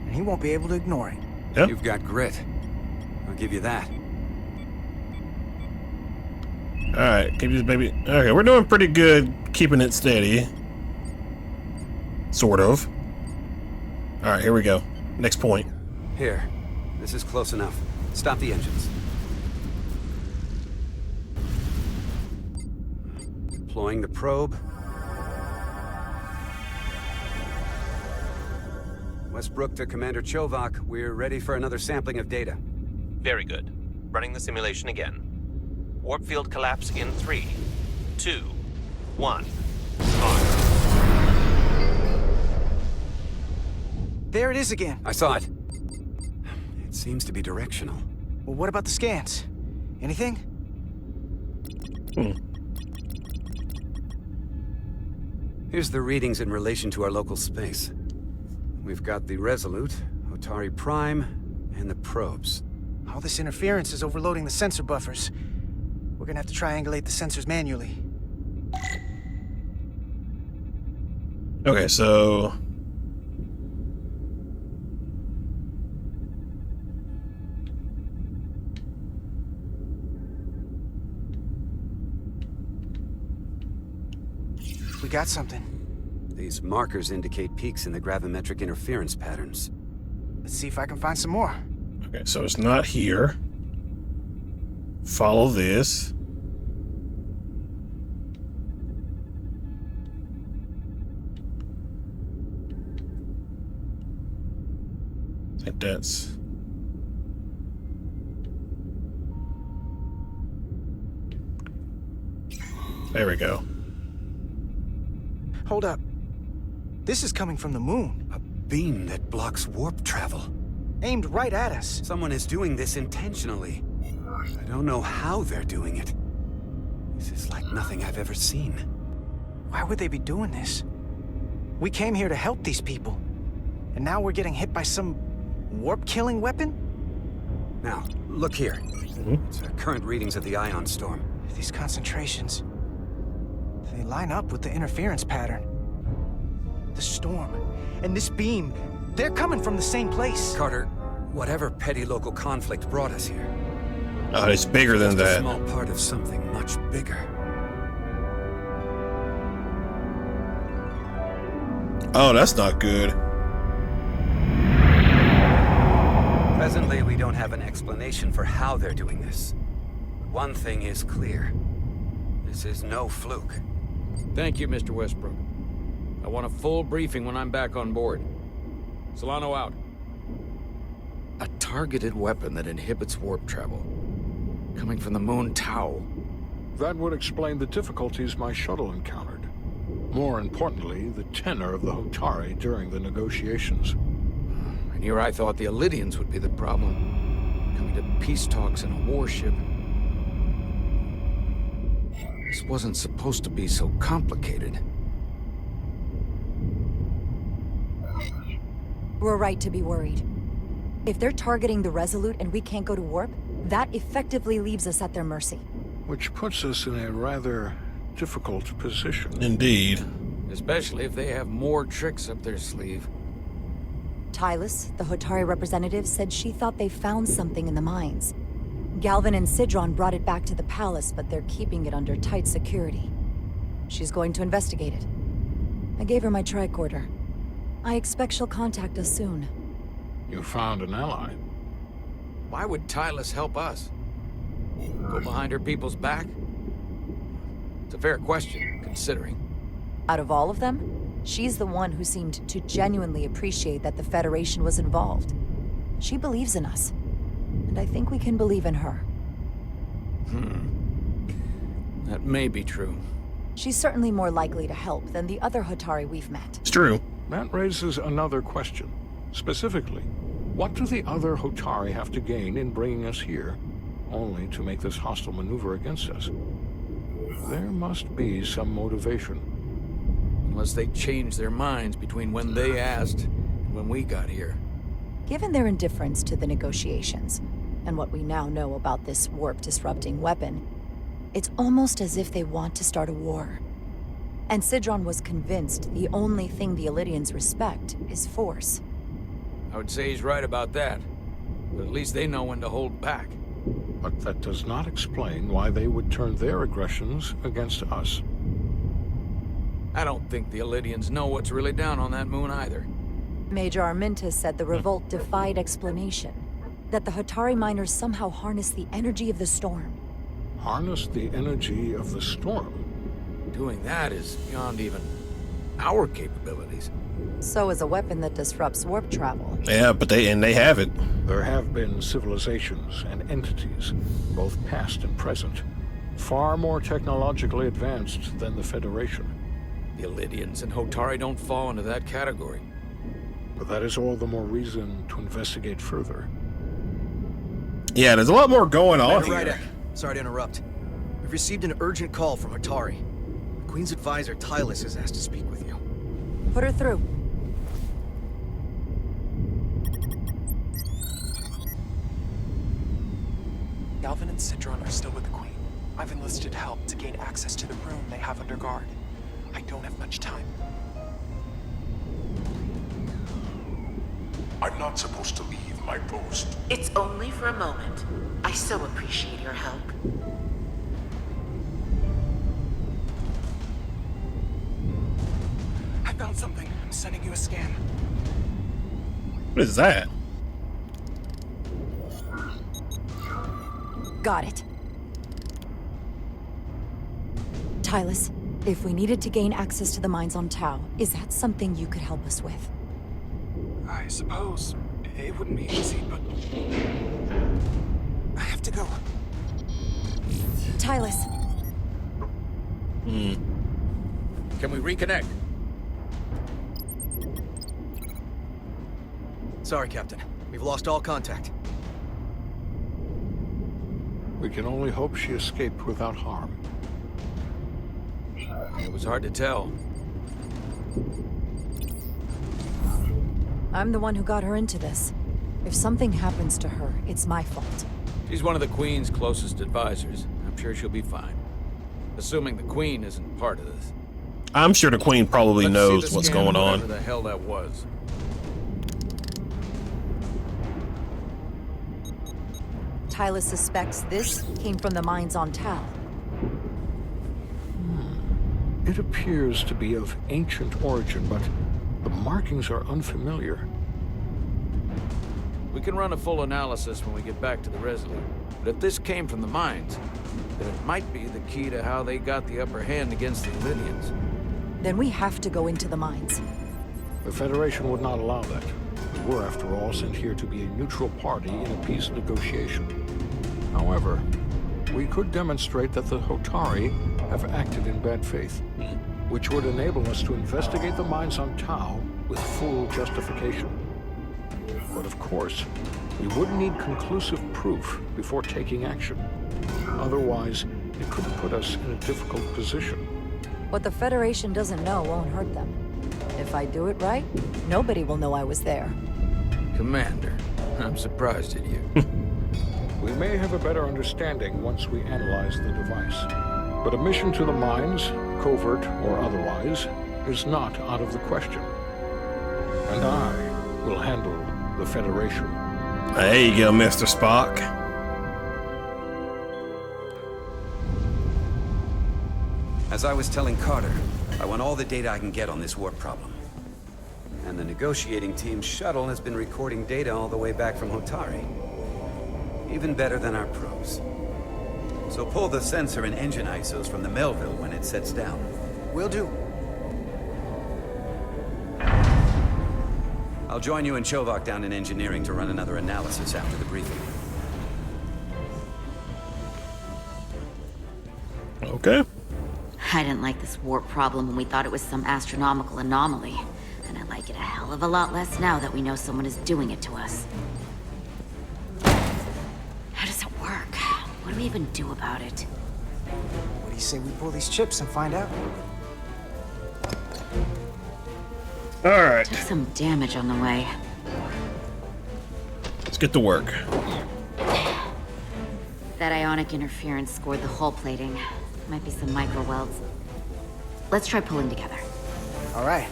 and he won't be able to ignore it. Yep. You've got grit. I'll give you that. All right, keep this baby. Okay, we're doing pretty good keeping it steady. Sort of. All right, here we go. Next point. Here. This is close enough. Stop the engines. Deploying the probe. Westbrook to Commander Chovak. We're ready for another sampling of data. Very good. Running the simulation again. Warp field collapse in 3, 2, 1. On. There it is again. I saw it. It seems to be directional. Well, what about the scans? Anything? Here's the readings in relation to our local space. We've got the Resolute, Hotai Prime, and the probes. All this interference is overloading the sensor buffers. We're gonna have to triangulate the sensors manually. Okay, so We got something. These markers indicate peaks in the gravimetric interference patterns. Let's see if I can find some more. okay, so it's not here. Follow this. I think that's. There we go. Hold up. This is coming from the moon. A beam that blocks warp travel. Aimed right at us. Someone is doing this intentionally. I don't know how they're doing it. This is like nothing I've ever seen. Why would they be doing this? We came here to help these people. And now we're getting hit by some warp-killing weapon? Now, look here. It's our current readings of the ion storm. These concentrations, they line up with the interference pattern. The storm and this beam, they're coming from the same place. Carter, whatever petty local conflict brought us here. Oh, it's bigger than just a that. small part of something much bigger. Oh, that's not good. Presently, we don't have an explanation for how they're doing this. One thing is clear. This is no fluke. Thank you, Mr. Westbrook. I want a full briefing when I'm back on board. Solano out. A targeted weapon that inhibits warp travel. Coming from the moon Tau. That would explain the difficulties my shuttle encountered. More importantly, the tenor of the Hotai during the negotiations. And here I thought the Elydians would be the problem. Coming to peace talks in a warship. This wasn't supposed to be so complicated. We're right to be worried. If they're targeting the Resolute and we can't go to warp, that effectively leaves us at their mercy. Which puts us in a rather difficult position. Indeed. Especially if they have more tricks up their sleeve. Tylus, the Hotai representative, said she thought they found something in the mines. Galvin and Sidron brought it back to the palace, but they're keeping it under tight security. She's going to investigate it. I gave her my tricorder. I expect she'll contact us soon. You found an ally. Why would Tylus help us? Go behind her people's back? It's a fair question, considering. Out of all of them, she's the one who seemed to genuinely appreciate that the Federation was involved. She believes in us. And I think we can believe in her. That may be true. She's certainly more likely to help than the other Hotai we've met. It's true. That raises another question. Specifically, what do the other Hotai have to gain in bringing us here, only to make this hostile maneuver against us? There must be some motivation. Unless they changed their minds between when they asked and when we got here. Given their indifference to the negotiations, and what we now know about this warp-disrupting weapon, it's almost as if they want to start a war. And Sidron was convinced the only thing the Elydians respect is force. I would say he's right about that. But at least they know when to hold back. But that does not explain why they would turn their aggressions against us. I don't think the Elydians know what's really down on that moon either. Major Armintas said the revolt defied explanation. That the Hotai miners somehow harnessed the energy of the storm. Harness the energy of the storm? Doing that is beyond even our capabilities. So is a weapon that disrupts warp travel. Yeah, but they have it. There have been civilizations and entities, both past and present, far more technologically advanced than the Federation. The Elydians and Hotai don't fall into that category. But that is all the more reason to investigate further. Yeah, there's a lot more going on here. Rydick, sorry to interrupt. We've received an urgent call from Hotai. The Queen's advisor, Tylus, has asked to speak with you. Put her through. Galvin and Sidron are still with the Queen. I've enlisted help to gain access to the room they have under guard. I don't have much time. I'm not supposed to leave my post. It's only for a moment. I so appreciate your help. I found something. I'm sending you a scan. What is that? Got it. Tylus, if we needed to gain access to the mines on Tau, is that something you could help us with? I suppose it wouldn't be easy, but I have to go. Tylus. Can we reconnect? Sorry, Captain. We've lost all contact. We can only hope she escaped without harm. It was hard to tell. I'm the one who got her into this. If something happens to her, it's my fault. She's one of the Queen's closest advisors. I'm sure she'll be fine. Assuming the Queen isn't part of this. I'm sure the Queen probably Let's knows see the what's scan, going on. whatever the hell that was. Tylus suspects this came from the mines on Tau. It appears to be of ancient origin, but The markings are unfamiliar. We can run a full analysis when we get back to the Resolute. But if this came from the mines, then it might be the key to how they got the upper hand against the Lydians. Then we have to go into the mines. The Federation would not allow that. We were, after all, sent here to be a neutral party in a peace negotiation. However, we could demonstrate that the Hotai have acted in bad faith, which would enable us to investigate the mines on Tau with full justification. But of course, we would need conclusive proof before taking action. Otherwise, it could put us in a difficult position. What the Federation doesn't know won't hurt them. If I do it right, nobody will know I was there. Commander, I'm surprised at you. We may have a better understanding once we analyze the device. But a mission to the mines, covert or otherwise, is not out of the question. And I will handle the Federation. There you go, Mr. Spock. As I was telling Carter, I want all the data I can get on this warp problem. And the negotiating team's shuttle has been recording data all the way back from Hotai. Even better than our probes. So pull the sensor and engine ISOs from the Melville when it sets down. Will do. I'll join you and Chovak down in engineering to run another analysis after the briefing. Okay. I didn't like this warp problem when we thought it was some astronomical anomaly. And I like it a hell of a lot less now that we know someone is doing it to us. How does it work? What do we even do about it? What do you say we pull these chips and find out? All right. Took some damage on the way. Let's get to work. That ionic interference scored the hull plating. Might be some micro welds. Let's try pulling together. All right.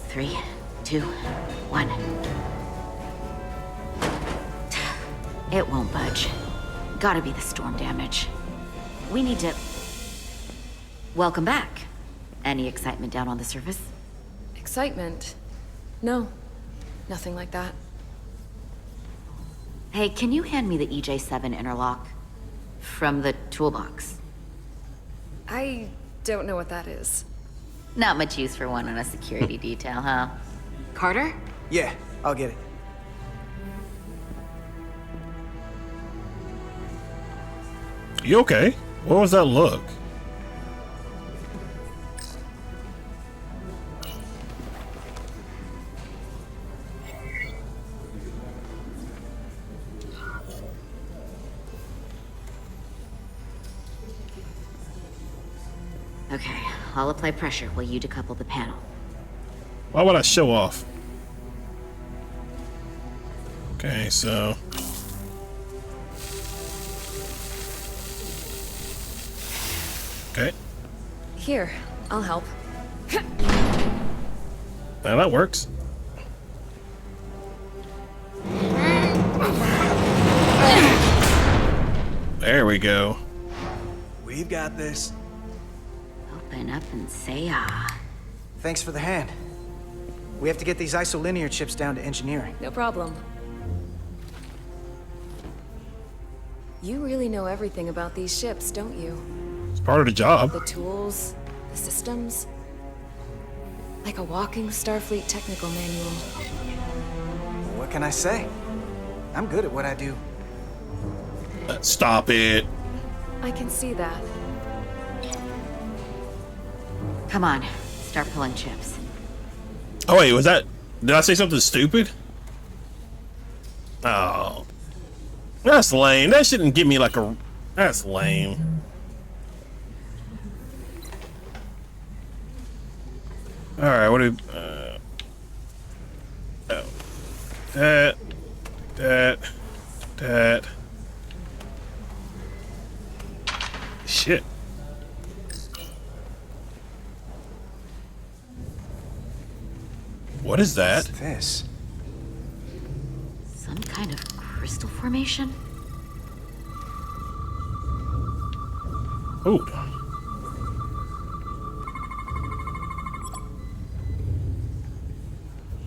3, 2, 1. It won't budge. Gotta be the storm damage. We need to... Welcome back. Any excitement down on the surface? Excitement? No. Nothing like that. Hey, can you hand me the EJ7 interlock? From the toolbox. I don't know what that is. Not much use for one on a security detail, huh? Carter? Yeah, I'll get it. You okay? What was that look? Okay, I'll apply pressure while you decouple the panel. Why would I show off? Okay, so... Okay. Here, I'll help. Now that works. There we go. We've got this. Open up and say ah. Thanks for the hand. We have to get these isolinear chips down to engineering. No problem. You really know everything about these ships, don't you? It's part of the job. The tools, the systems. Like a walking Starfleet technical manual. What can I say? I'm good at what I do. Stop it. I can see that. Come on, start pulling chips. Oh wait, was that... Did I say something stupid? Oh. That's lame. That shouldn't give me like a... That's lame. Alright, what do... oh. That... Shit. What is that? What's this? Some kind of crystal formation? Ooh.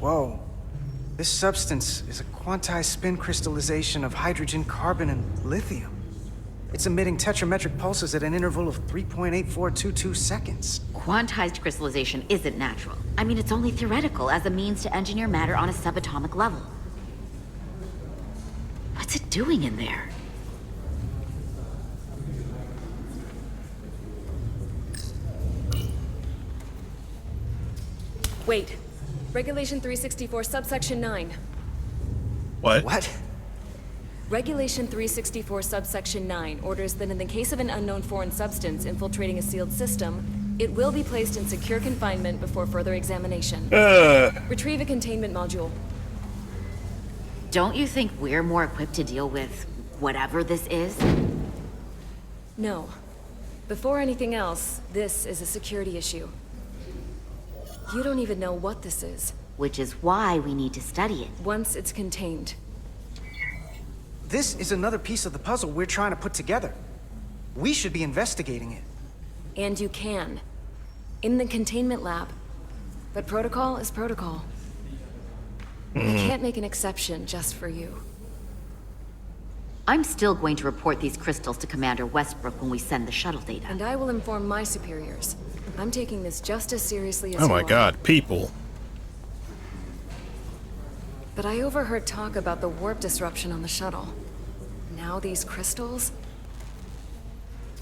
Whoa. This substance is a quantized spin crystallization of hydrogen, carbon, and lithium. It's emitting tetrametric pulses at an interval of 3.8422 seconds. Quantized crystallization isn't natural. I mean, it's only theoretical as a means to engineer matter on a subatomic level. What's it doing in there? Wait. Regulation 364, subsection 9. What? What? Regulation 364, subsection 9 orders that in the case of an unknown foreign substance infiltrating a sealed system, it will be placed in secure confinement before further examination. Retrieve a containment module. Don't you think we're more equipped to deal with whatever this is? No. Before anything else, this is a security issue. You don't even know what this is. Which is why we need to study it. Once it's contained. This is another piece of the puzzle we're trying to put together. We should be investigating it. And you can. In the containment lab. But protocol is protocol. I can't make an exception just for you. I'm still going to report these crystals to Commander Westbrook when we send the shuttle data. And I will inform my superiors. I'm taking this just as seriously as you Oh my are. god, people. But I overheard talk about the warp disruption on the shuttle. Now these crystals?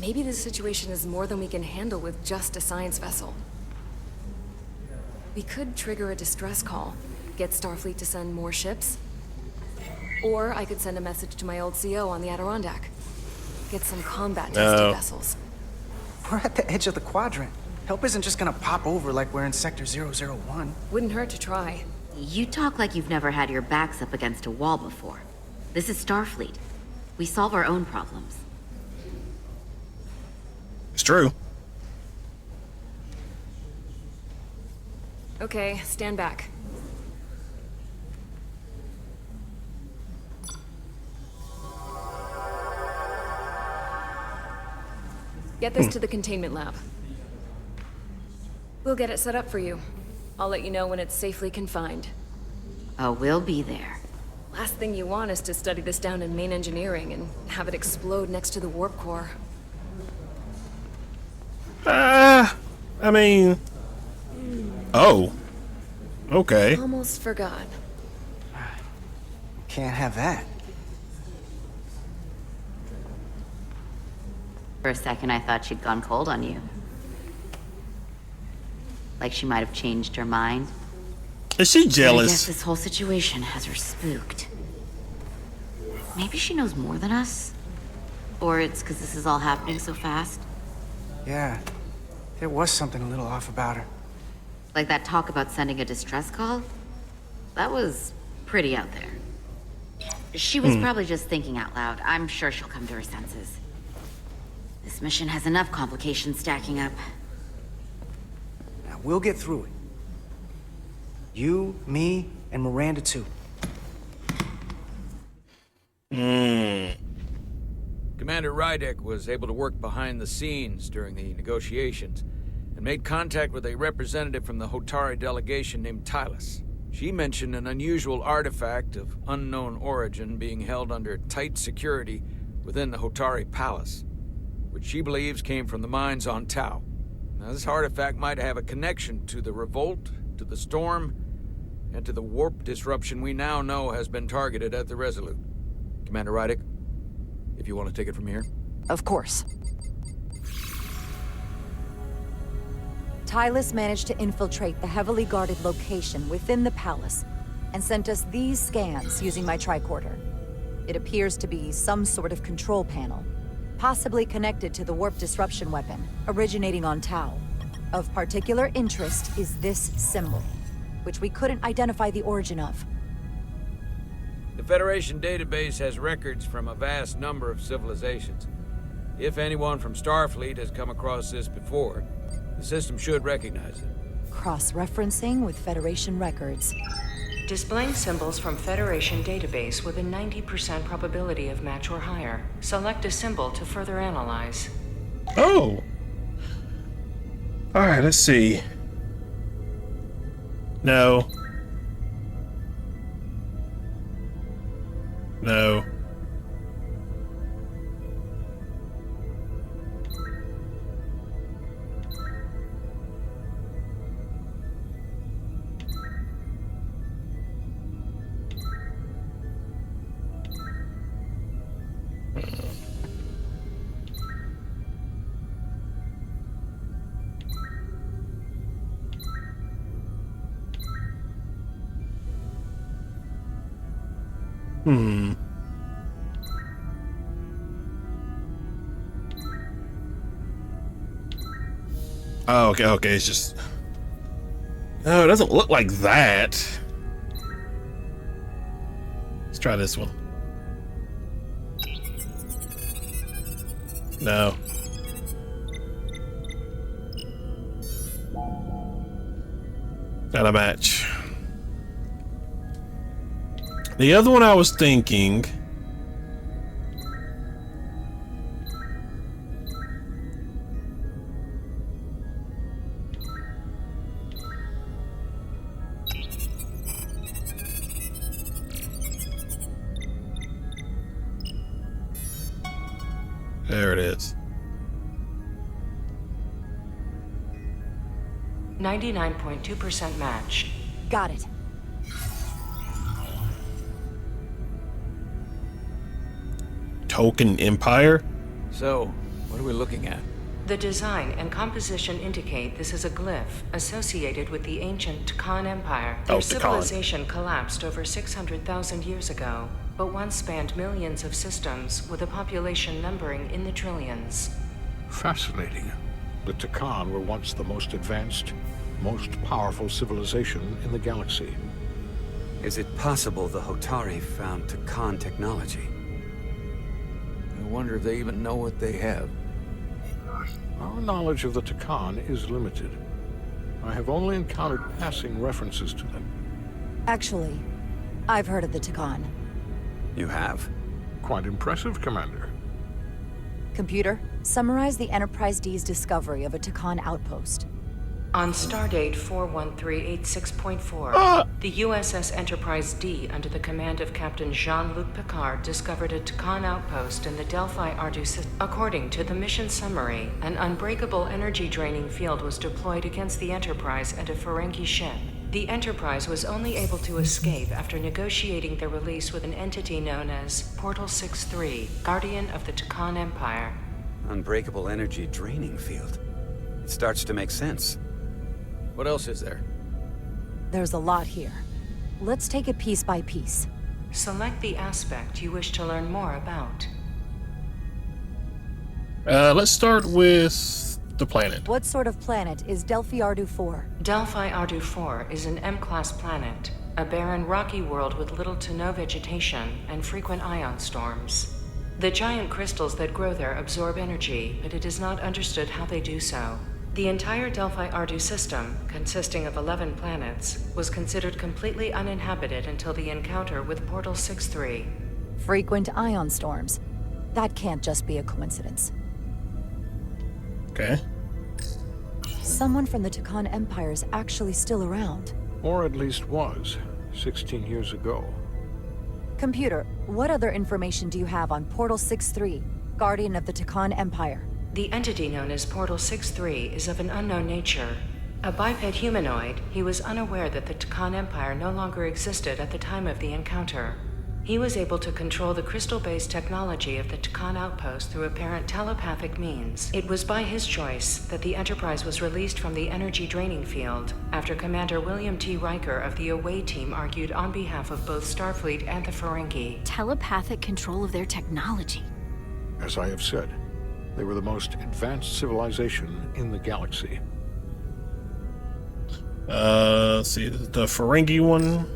Maybe the situation is more than we can handle with just a science vessel. We could trigger a distress call, get Starfleet to send more ships. Or I could send a message to my old CO on the Adirondack. Get some combat tested vessels. We're at the edge of the quadrant. Help isn't just gonna pop over like we're in Sector 001. Wouldn't hurt to try. You talk like you've never had your backs up against a wall before. This is Starfleet. We solve our own problems. It's true. Okay, stand back. Get this to the containment lab. We'll get it set up for you. I'll let you know when it's safely confined. Oh, we'll be there. Last thing you want is to study this down in main engineering and have it explode next to the warp core. I mean... Oh. Okay. Almost forgot. Can't have that. For a second, I thought she'd gone cold on you. Like she might have changed her mind. Is she I jealous? guess this whole situation has her spooked. Maybe she knows more than us? Or it's because this is all happening so fast? Yeah, there was something a little off about her. Like that talk about sending a distress call? That was pretty out there. She was probably just thinking out loud. I'm sure she'll come to her senses. This mission has enough complications stacking up. Now, we'll get through it. You, me, and Miranda too. Commander Rydek was able to work behind the scenes during the negotiations and made contact with a representative from the Hotai delegation named Tylus. She mentioned an unusual artifact of unknown origin being held under tight security within the Hotai Palace, which she believes came from the mines on Tau. Now, this artifact might have a connection to the revolt, to the storm, and to the warp disruption we now know has been targeted at the Resolute. Commander Rydek, if you want to take it from here. Of course. Tylus managed to infiltrate the heavily guarded location within the palace and sent us these scans using my tricorder. It appears to be some sort of control panel, possibly connected to the warp disruption weapon originating on Tau. Of particular interest is this symbol, which we couldn't identify the origin of. The Federation database has records from a vast number of civilizations. If anyone from Starfleet has come across this before, the system should recognize it. Cross-referencing with Federation records. Displaying symbols from Federation database with a 90% probability of match or higher. Select a symbol to further analyze. Oh. Alright, let's see. No. No. Hmm. Oh, okay, okay, it's just... No, it doesn't look like that. Let's try this one. No. Not a match. The other one I was thinking... There it is. 99.2% match. Got it. Token Empire? So, what are we looking at? The design and composition indicate this is a glyph associated with the ancient Takan Empire. Their civilization collapsed over 600,000 years ago, but once spanned millions of systems with a population numbering in the trillions. Fascinating. The Takan were once the most advanced, most powerful civilization in the galaxy. Is it possible the Hotai found Takan technology? I wonder if they even know what they have. Our knowledge of the Takan is limited. I have only encountered passing references to them. Actually, I've heard of the Takan. You have? Quite impressive, Commander. Computer, summarize the Enterprise D's discovery of a Takan outpost. On stardate 41386.4, the USS Enterprise D, under the command of Captain Jean-Luc Picard, discovered a Takan outpost in the Delphi Ardu system. According to the mission summary, an unbreakable energy-draining field was deployed against the Enterprise and a Ferengi ship. The Enterprise was only able to escape after negotiating their release with an entity known as Portal 63, Guardian of the Takan Empire. Unbreakable energy draining field. It starts to make sense. What else is there? There's a lot here. Let's take it piece by piece. Select the aspect you wish to learn more about. Let's start with the planet. What sort of planet is Delphi Ardu 4? Delphi Ardu 4 is an M-class planet, a barren rocky world with little to no vegetation and frequent ion storms. The giant crystals that grow there absorb energy, but it is not understood how they do so. The entire Delphi Ardu system, consisting of 11 planets, was considered completely uninhabited until the encounter with Portal 63. Frequent ion storms. That can't just be a coincidence. Okay. Someone from the Takan Empire is actually still around. Or at least was, 16 years ago. Computer, what other information do you have on Portal 63, Guardian of the Takan Empire? The entity known as Portal 63 is of an unknown nature. A biped humanoid, he was unaware that the Takan Empire no longer existed at the time of the encounter. He was able to control the crystal-based technology of the Takan outpost through apparent telepathic means. It was by his choice that the Enterprise was released from the energy draining field after Commander William T. Riker of the Away team argued on behalf of both Starfleet and the Ferengi. Telepathic control of their technology. As I have said, they were the most advanced civilization in the galaxy. Let's see, the Ferengi one.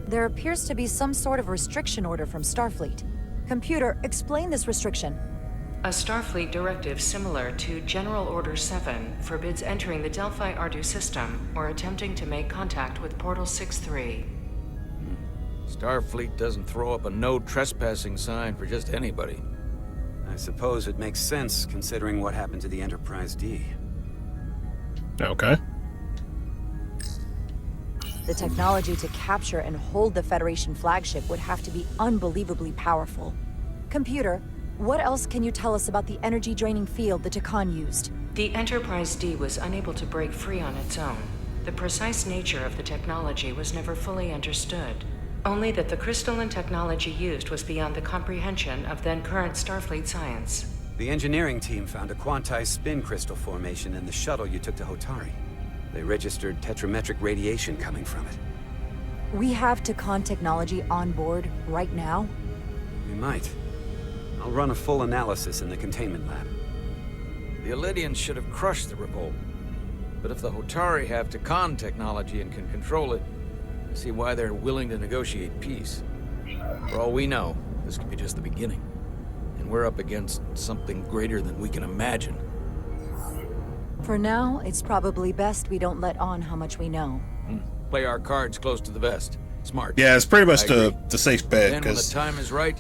There appears to be some sort of restriction order from Starfleet. Computer, explain this restriction. A Starfleet directive similar to General Order 7 forbids entering the Delphi Ardu system or attempting to make contact with Portal 63. Starfleet doesn't throw up a no trespassing sign for just anybody. I suppose it makes sense considering what happened to the Enterprise D. Okay. The technology to capture and hold the Federation flagship would have to be unbelievably powerful. Computer, what else can you tell us about the energy-draining field the Takan used? The Enterprise D was unable to break free on its own. The precise nature of the technology was never fully understood. Only that the crystalline technology used was beyond the comprehension of then-current Starfleet science. The engineering team found a quantized spin crystal formation in the shuttle you took to Hotai. They registered tetrametric radiation coming from it. We have Takan technology on board right now? We might. I'll run a full analysis in the containment lab. The Elydians should have crushed the revolt. But if the Hotari have Takan technology and can control it, I see why they're willing to negotiate peace. For all we know, this could be just the beginning. And we're up against something greater than we can imagine. For now, it's probably best we don't let on how much we know. Play our cards close to the vest. Smart. Yeah, it's pretty much the safe bet, Then when the because time is right,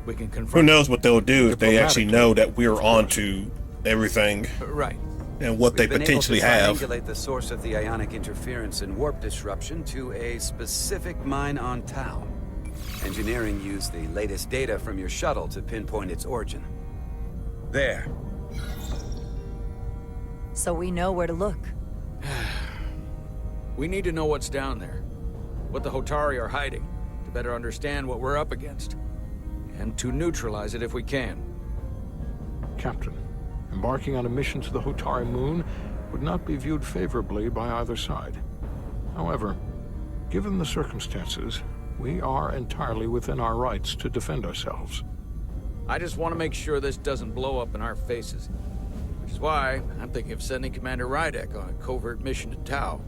we can confront. who knows what they'll do if they actually know that we're onto everything. Right. And what they We've been potentially able to have. triangulate the source of the ionic interference and warp disruption to a specific mine on Tau. Engineering used the latest data from your shuttle to pinpoint its origin. There. So we know where to look. We need to know what's down there, what the Hotari are hiding, to better understand what we're up against, and to neutralize it if we can. Captain, embarking on a mission to the Hotai moon would not be viewed favorably by either side. However, given the circumstances, we are entirely within our rights to defend ourselves. I just want to make sure this doesn't blow up in our faces. Which is why I'm thinking of sending Commander Rydek on a covert mission to Tau.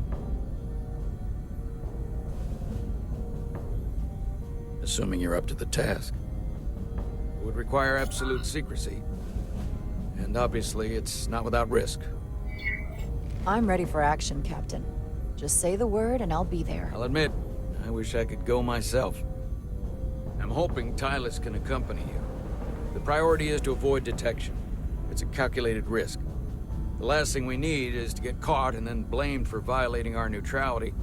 Assuming you're up to the task. It would require absolute secrecy. And obviously, it's not without risk. I'm ready for action, Captain. Just say the word and I'll be there. I'll admit, I wish I could go myself. I'm hoping Tylus can accompany you. The priority is to avoid detection. It's a calculated risk. The last thing we need is to get caught and then blamed for violating our neutrality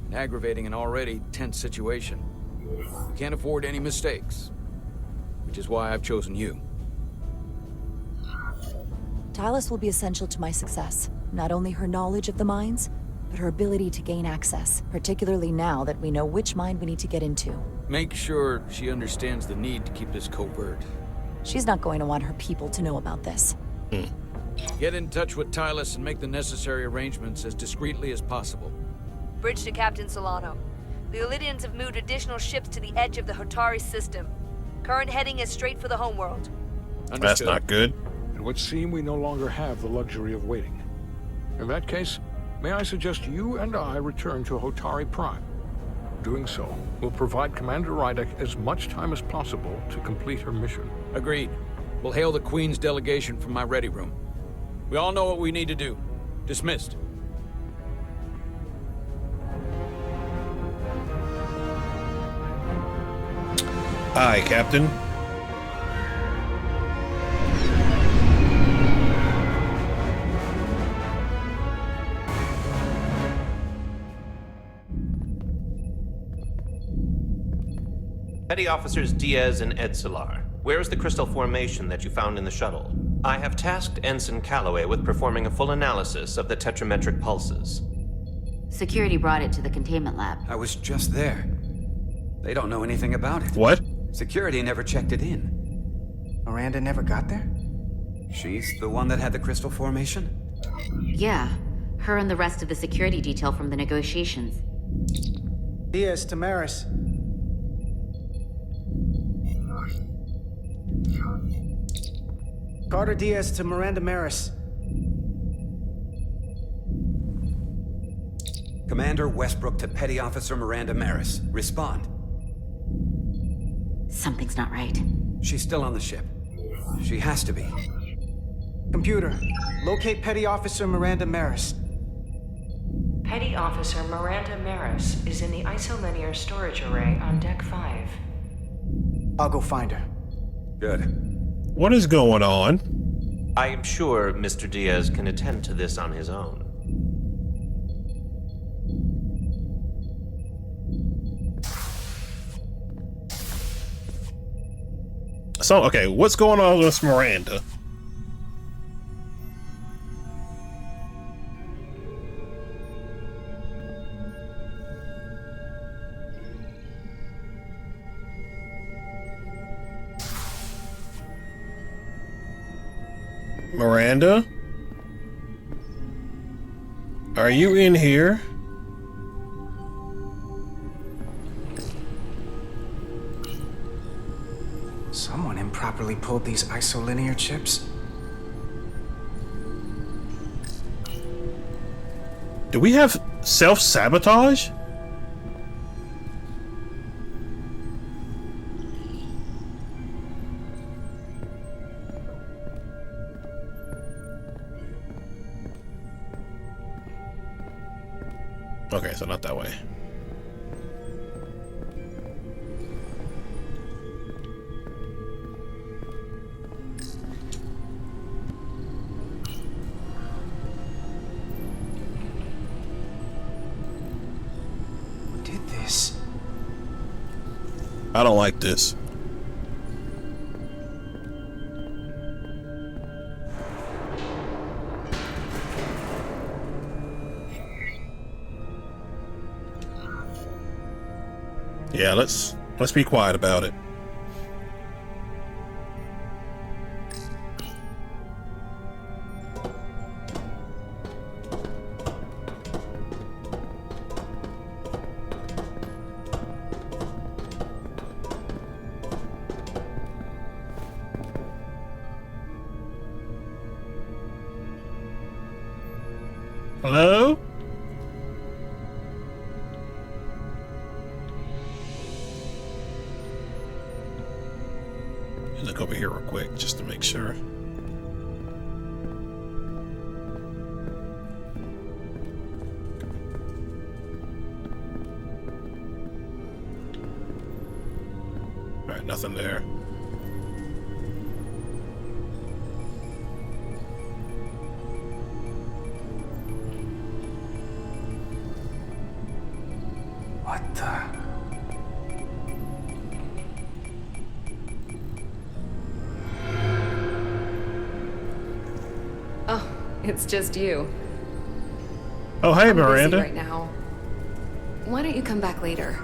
and aggravating an already tense situation. We can't afford any mistakes, which is why I've chosen you. Tylus will be essential to my success. Not only her knowledge of the mines, but her ability to gain access, particularly now that we know which mine we need to get into. Make sure she understands the need to keep this covert. She's not going to want her people to know about this. Get in touch with Tylus and make the necessary arrangements as discreetly as possible. Bridge to Captain Solano. The Elydians have moved additional ships to the edge of the Hotari system. Current heading is straight for the homeworld. That's not good. It would seem we no longer have the luxury of waiting. In that case, may I suggest you and I return to Hotari Prime? Doing so will provide Commander Rydek as much time as possible to complete her mission. Agreed. We'll hail the Queen's delegation from my ready room. We all know what we need to do. Dismissed. Aye, Captain. Petty Officers Diaz and Edsolar, where is the crystal formation that you found in the shuttle? I have tasked Ensign Calloway with performing a full analysis of the tetrametric pulses. Security brought it to the containment lab. I was just there. They don't know anything about it. What? Security never checked it in. Miranda never got there? She's the one that had the crystal formation? Yeah, her and the rest of the security detail from the negotiations. Diaz, Tamaris. Carter Diaz to Miranda Maris. Commander Westbrook to Petty Officer Miranda Maris. Respond. Something's not right. She's still on the ship. She has to be. Computer, locate Petty Officer Miranda Maris. Petty Officer Miranda Maris is in the isolinear storage array on Deck 5. I'll go find her. Good. What is going on? I am sure Mr. Diaz can attend to this on his own. So, okay, what's going on with Miranda? Miranda? Are you in here? Someone improperly pulled these isolinear chips. Do we have self-sabotage? Okay, so not that way. Who did this? I don't like this. Yeah, let's be quiet about it. Hello? Look over here real quick just to make sure. All right, nothing there. What the? Oh, it's just you. Oh, hey, I'm Miranda. busy right now. Why don't you come back later?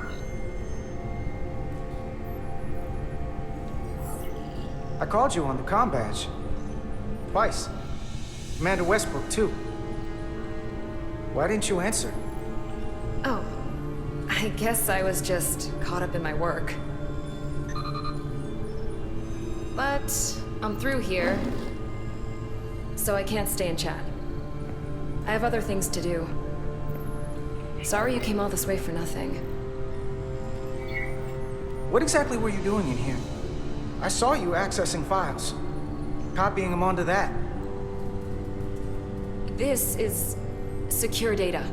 I called you on the comm badge. Twice. Commander Westbrook, too. Why didn't you answer? Oh, I guess I was just caught up in my work. But I'm through here, so I can't stay and chat. I have other things to do. Sorry you came all this way for nothing. What exactly were you doing in here? I saw you accessing files. Copying them onto that. This is secure data.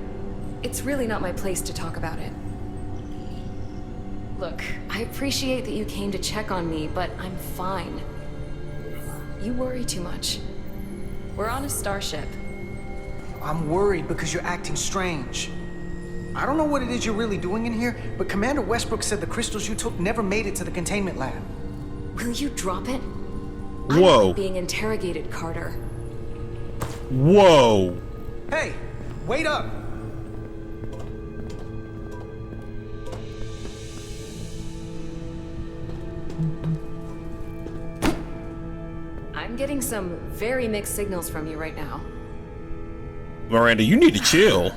It's really not my place to talk about it. Look, I appreciate that you came to check on me, but I'm fine. You worry too much. We're on a starship. I'm worried because you're acting strange. I don't know what it is you're really doing in here, but Commander Westbrook said the crystals you took never made it to the containment lab. Will you drop it? Whoa. I'm being interrogated, Carter. Whoa. Hey, wait up! I'm getting some very mixed signals from you right now. Miranda, you need to chill.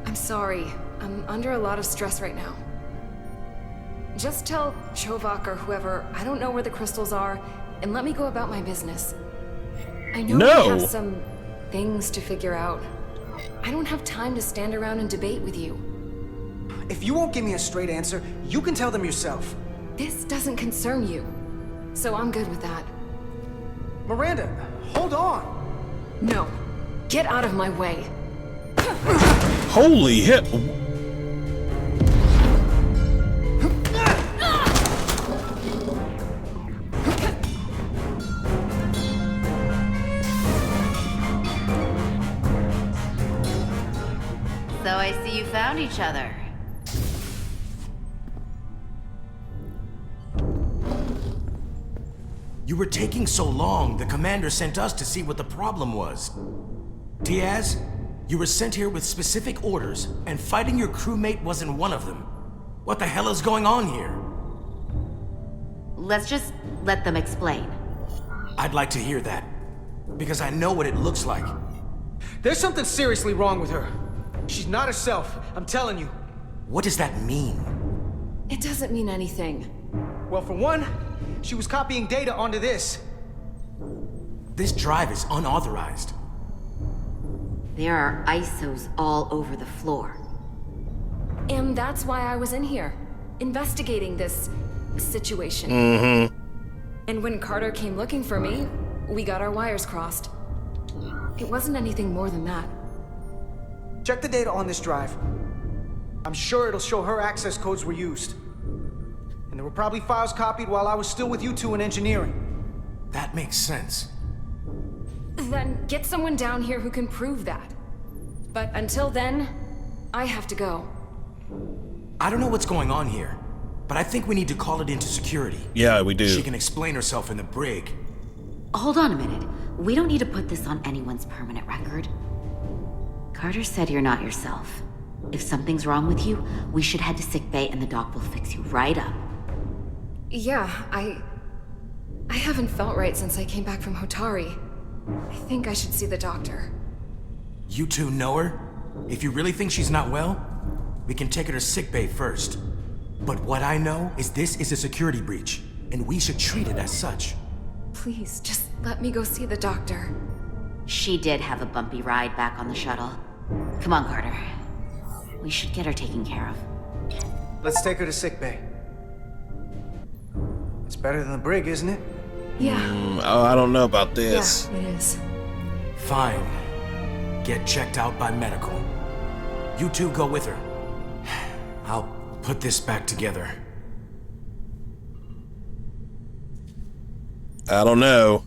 I'm sorry. I'm under a lot of stress right now. Just tell Chovak or whoever I don't know where the crystals are, and let me go about my business. I know we have some things to figure out. I don't have time to stand around and debate with you. If you won't give me a straight answer, you can tell them yourself. This doesn't concern you, so I'm good with that. Miranda, hold on! No. Get out of my way. Holy hell. So I see you found each other. You were taking so long, the commander sent us to see what the problem was. Diaz, you were sent here with specific orders, and fighting your crewmate wasn't one of them. What the hell is going on here? Let's just let them explain. I'd like to hear that, because I know what it looks like. There's something seriously wrong with her. She's not herself, I'm telling you. What does that mean? It doesn't mean anything. Well, for one, she was copying data onto this. This drive is unauthorized. There are ISOs all over the floor. And that's why I was in here, investigating this situation. And when Carter came looking for me, we got our wires crossed. It wasn't anything more than that. Check the data on this drive. I'm sure it'll show her access codes were used. And there were probably files copied while I was still with you two in engineering. That makes sense. Then get someone down here who can prove that. But until then, I have to go. I don't know what's going on here, but I think we need to call it into security. Yeah, we do. She can explain herself in the brig. Hold on a minute. We don't need to put this on anyone's permanent record. Carter said you're not yourself. If something's wrong with you, we should head to sickbay and the doc will fix you right up. Yeah, I haven't felt right since I came back from Hotai. I think I should see the doctor. You two know her? If you really think she's not well, we can take her to sickbay first. But what I know is this is a security breach, and we should treat it as such. Please, just let me go see the doctor. She did have a bumpy ride back on the shuttle. Come on, Carter. We should get her taken care of. Let's take her to sickbay. It's better than the brig, isn't it? Yeah. I don't know about this. Yeah, it is. Fine. Get checked out by medical. You two go with her. I'll put this back together. I don't know.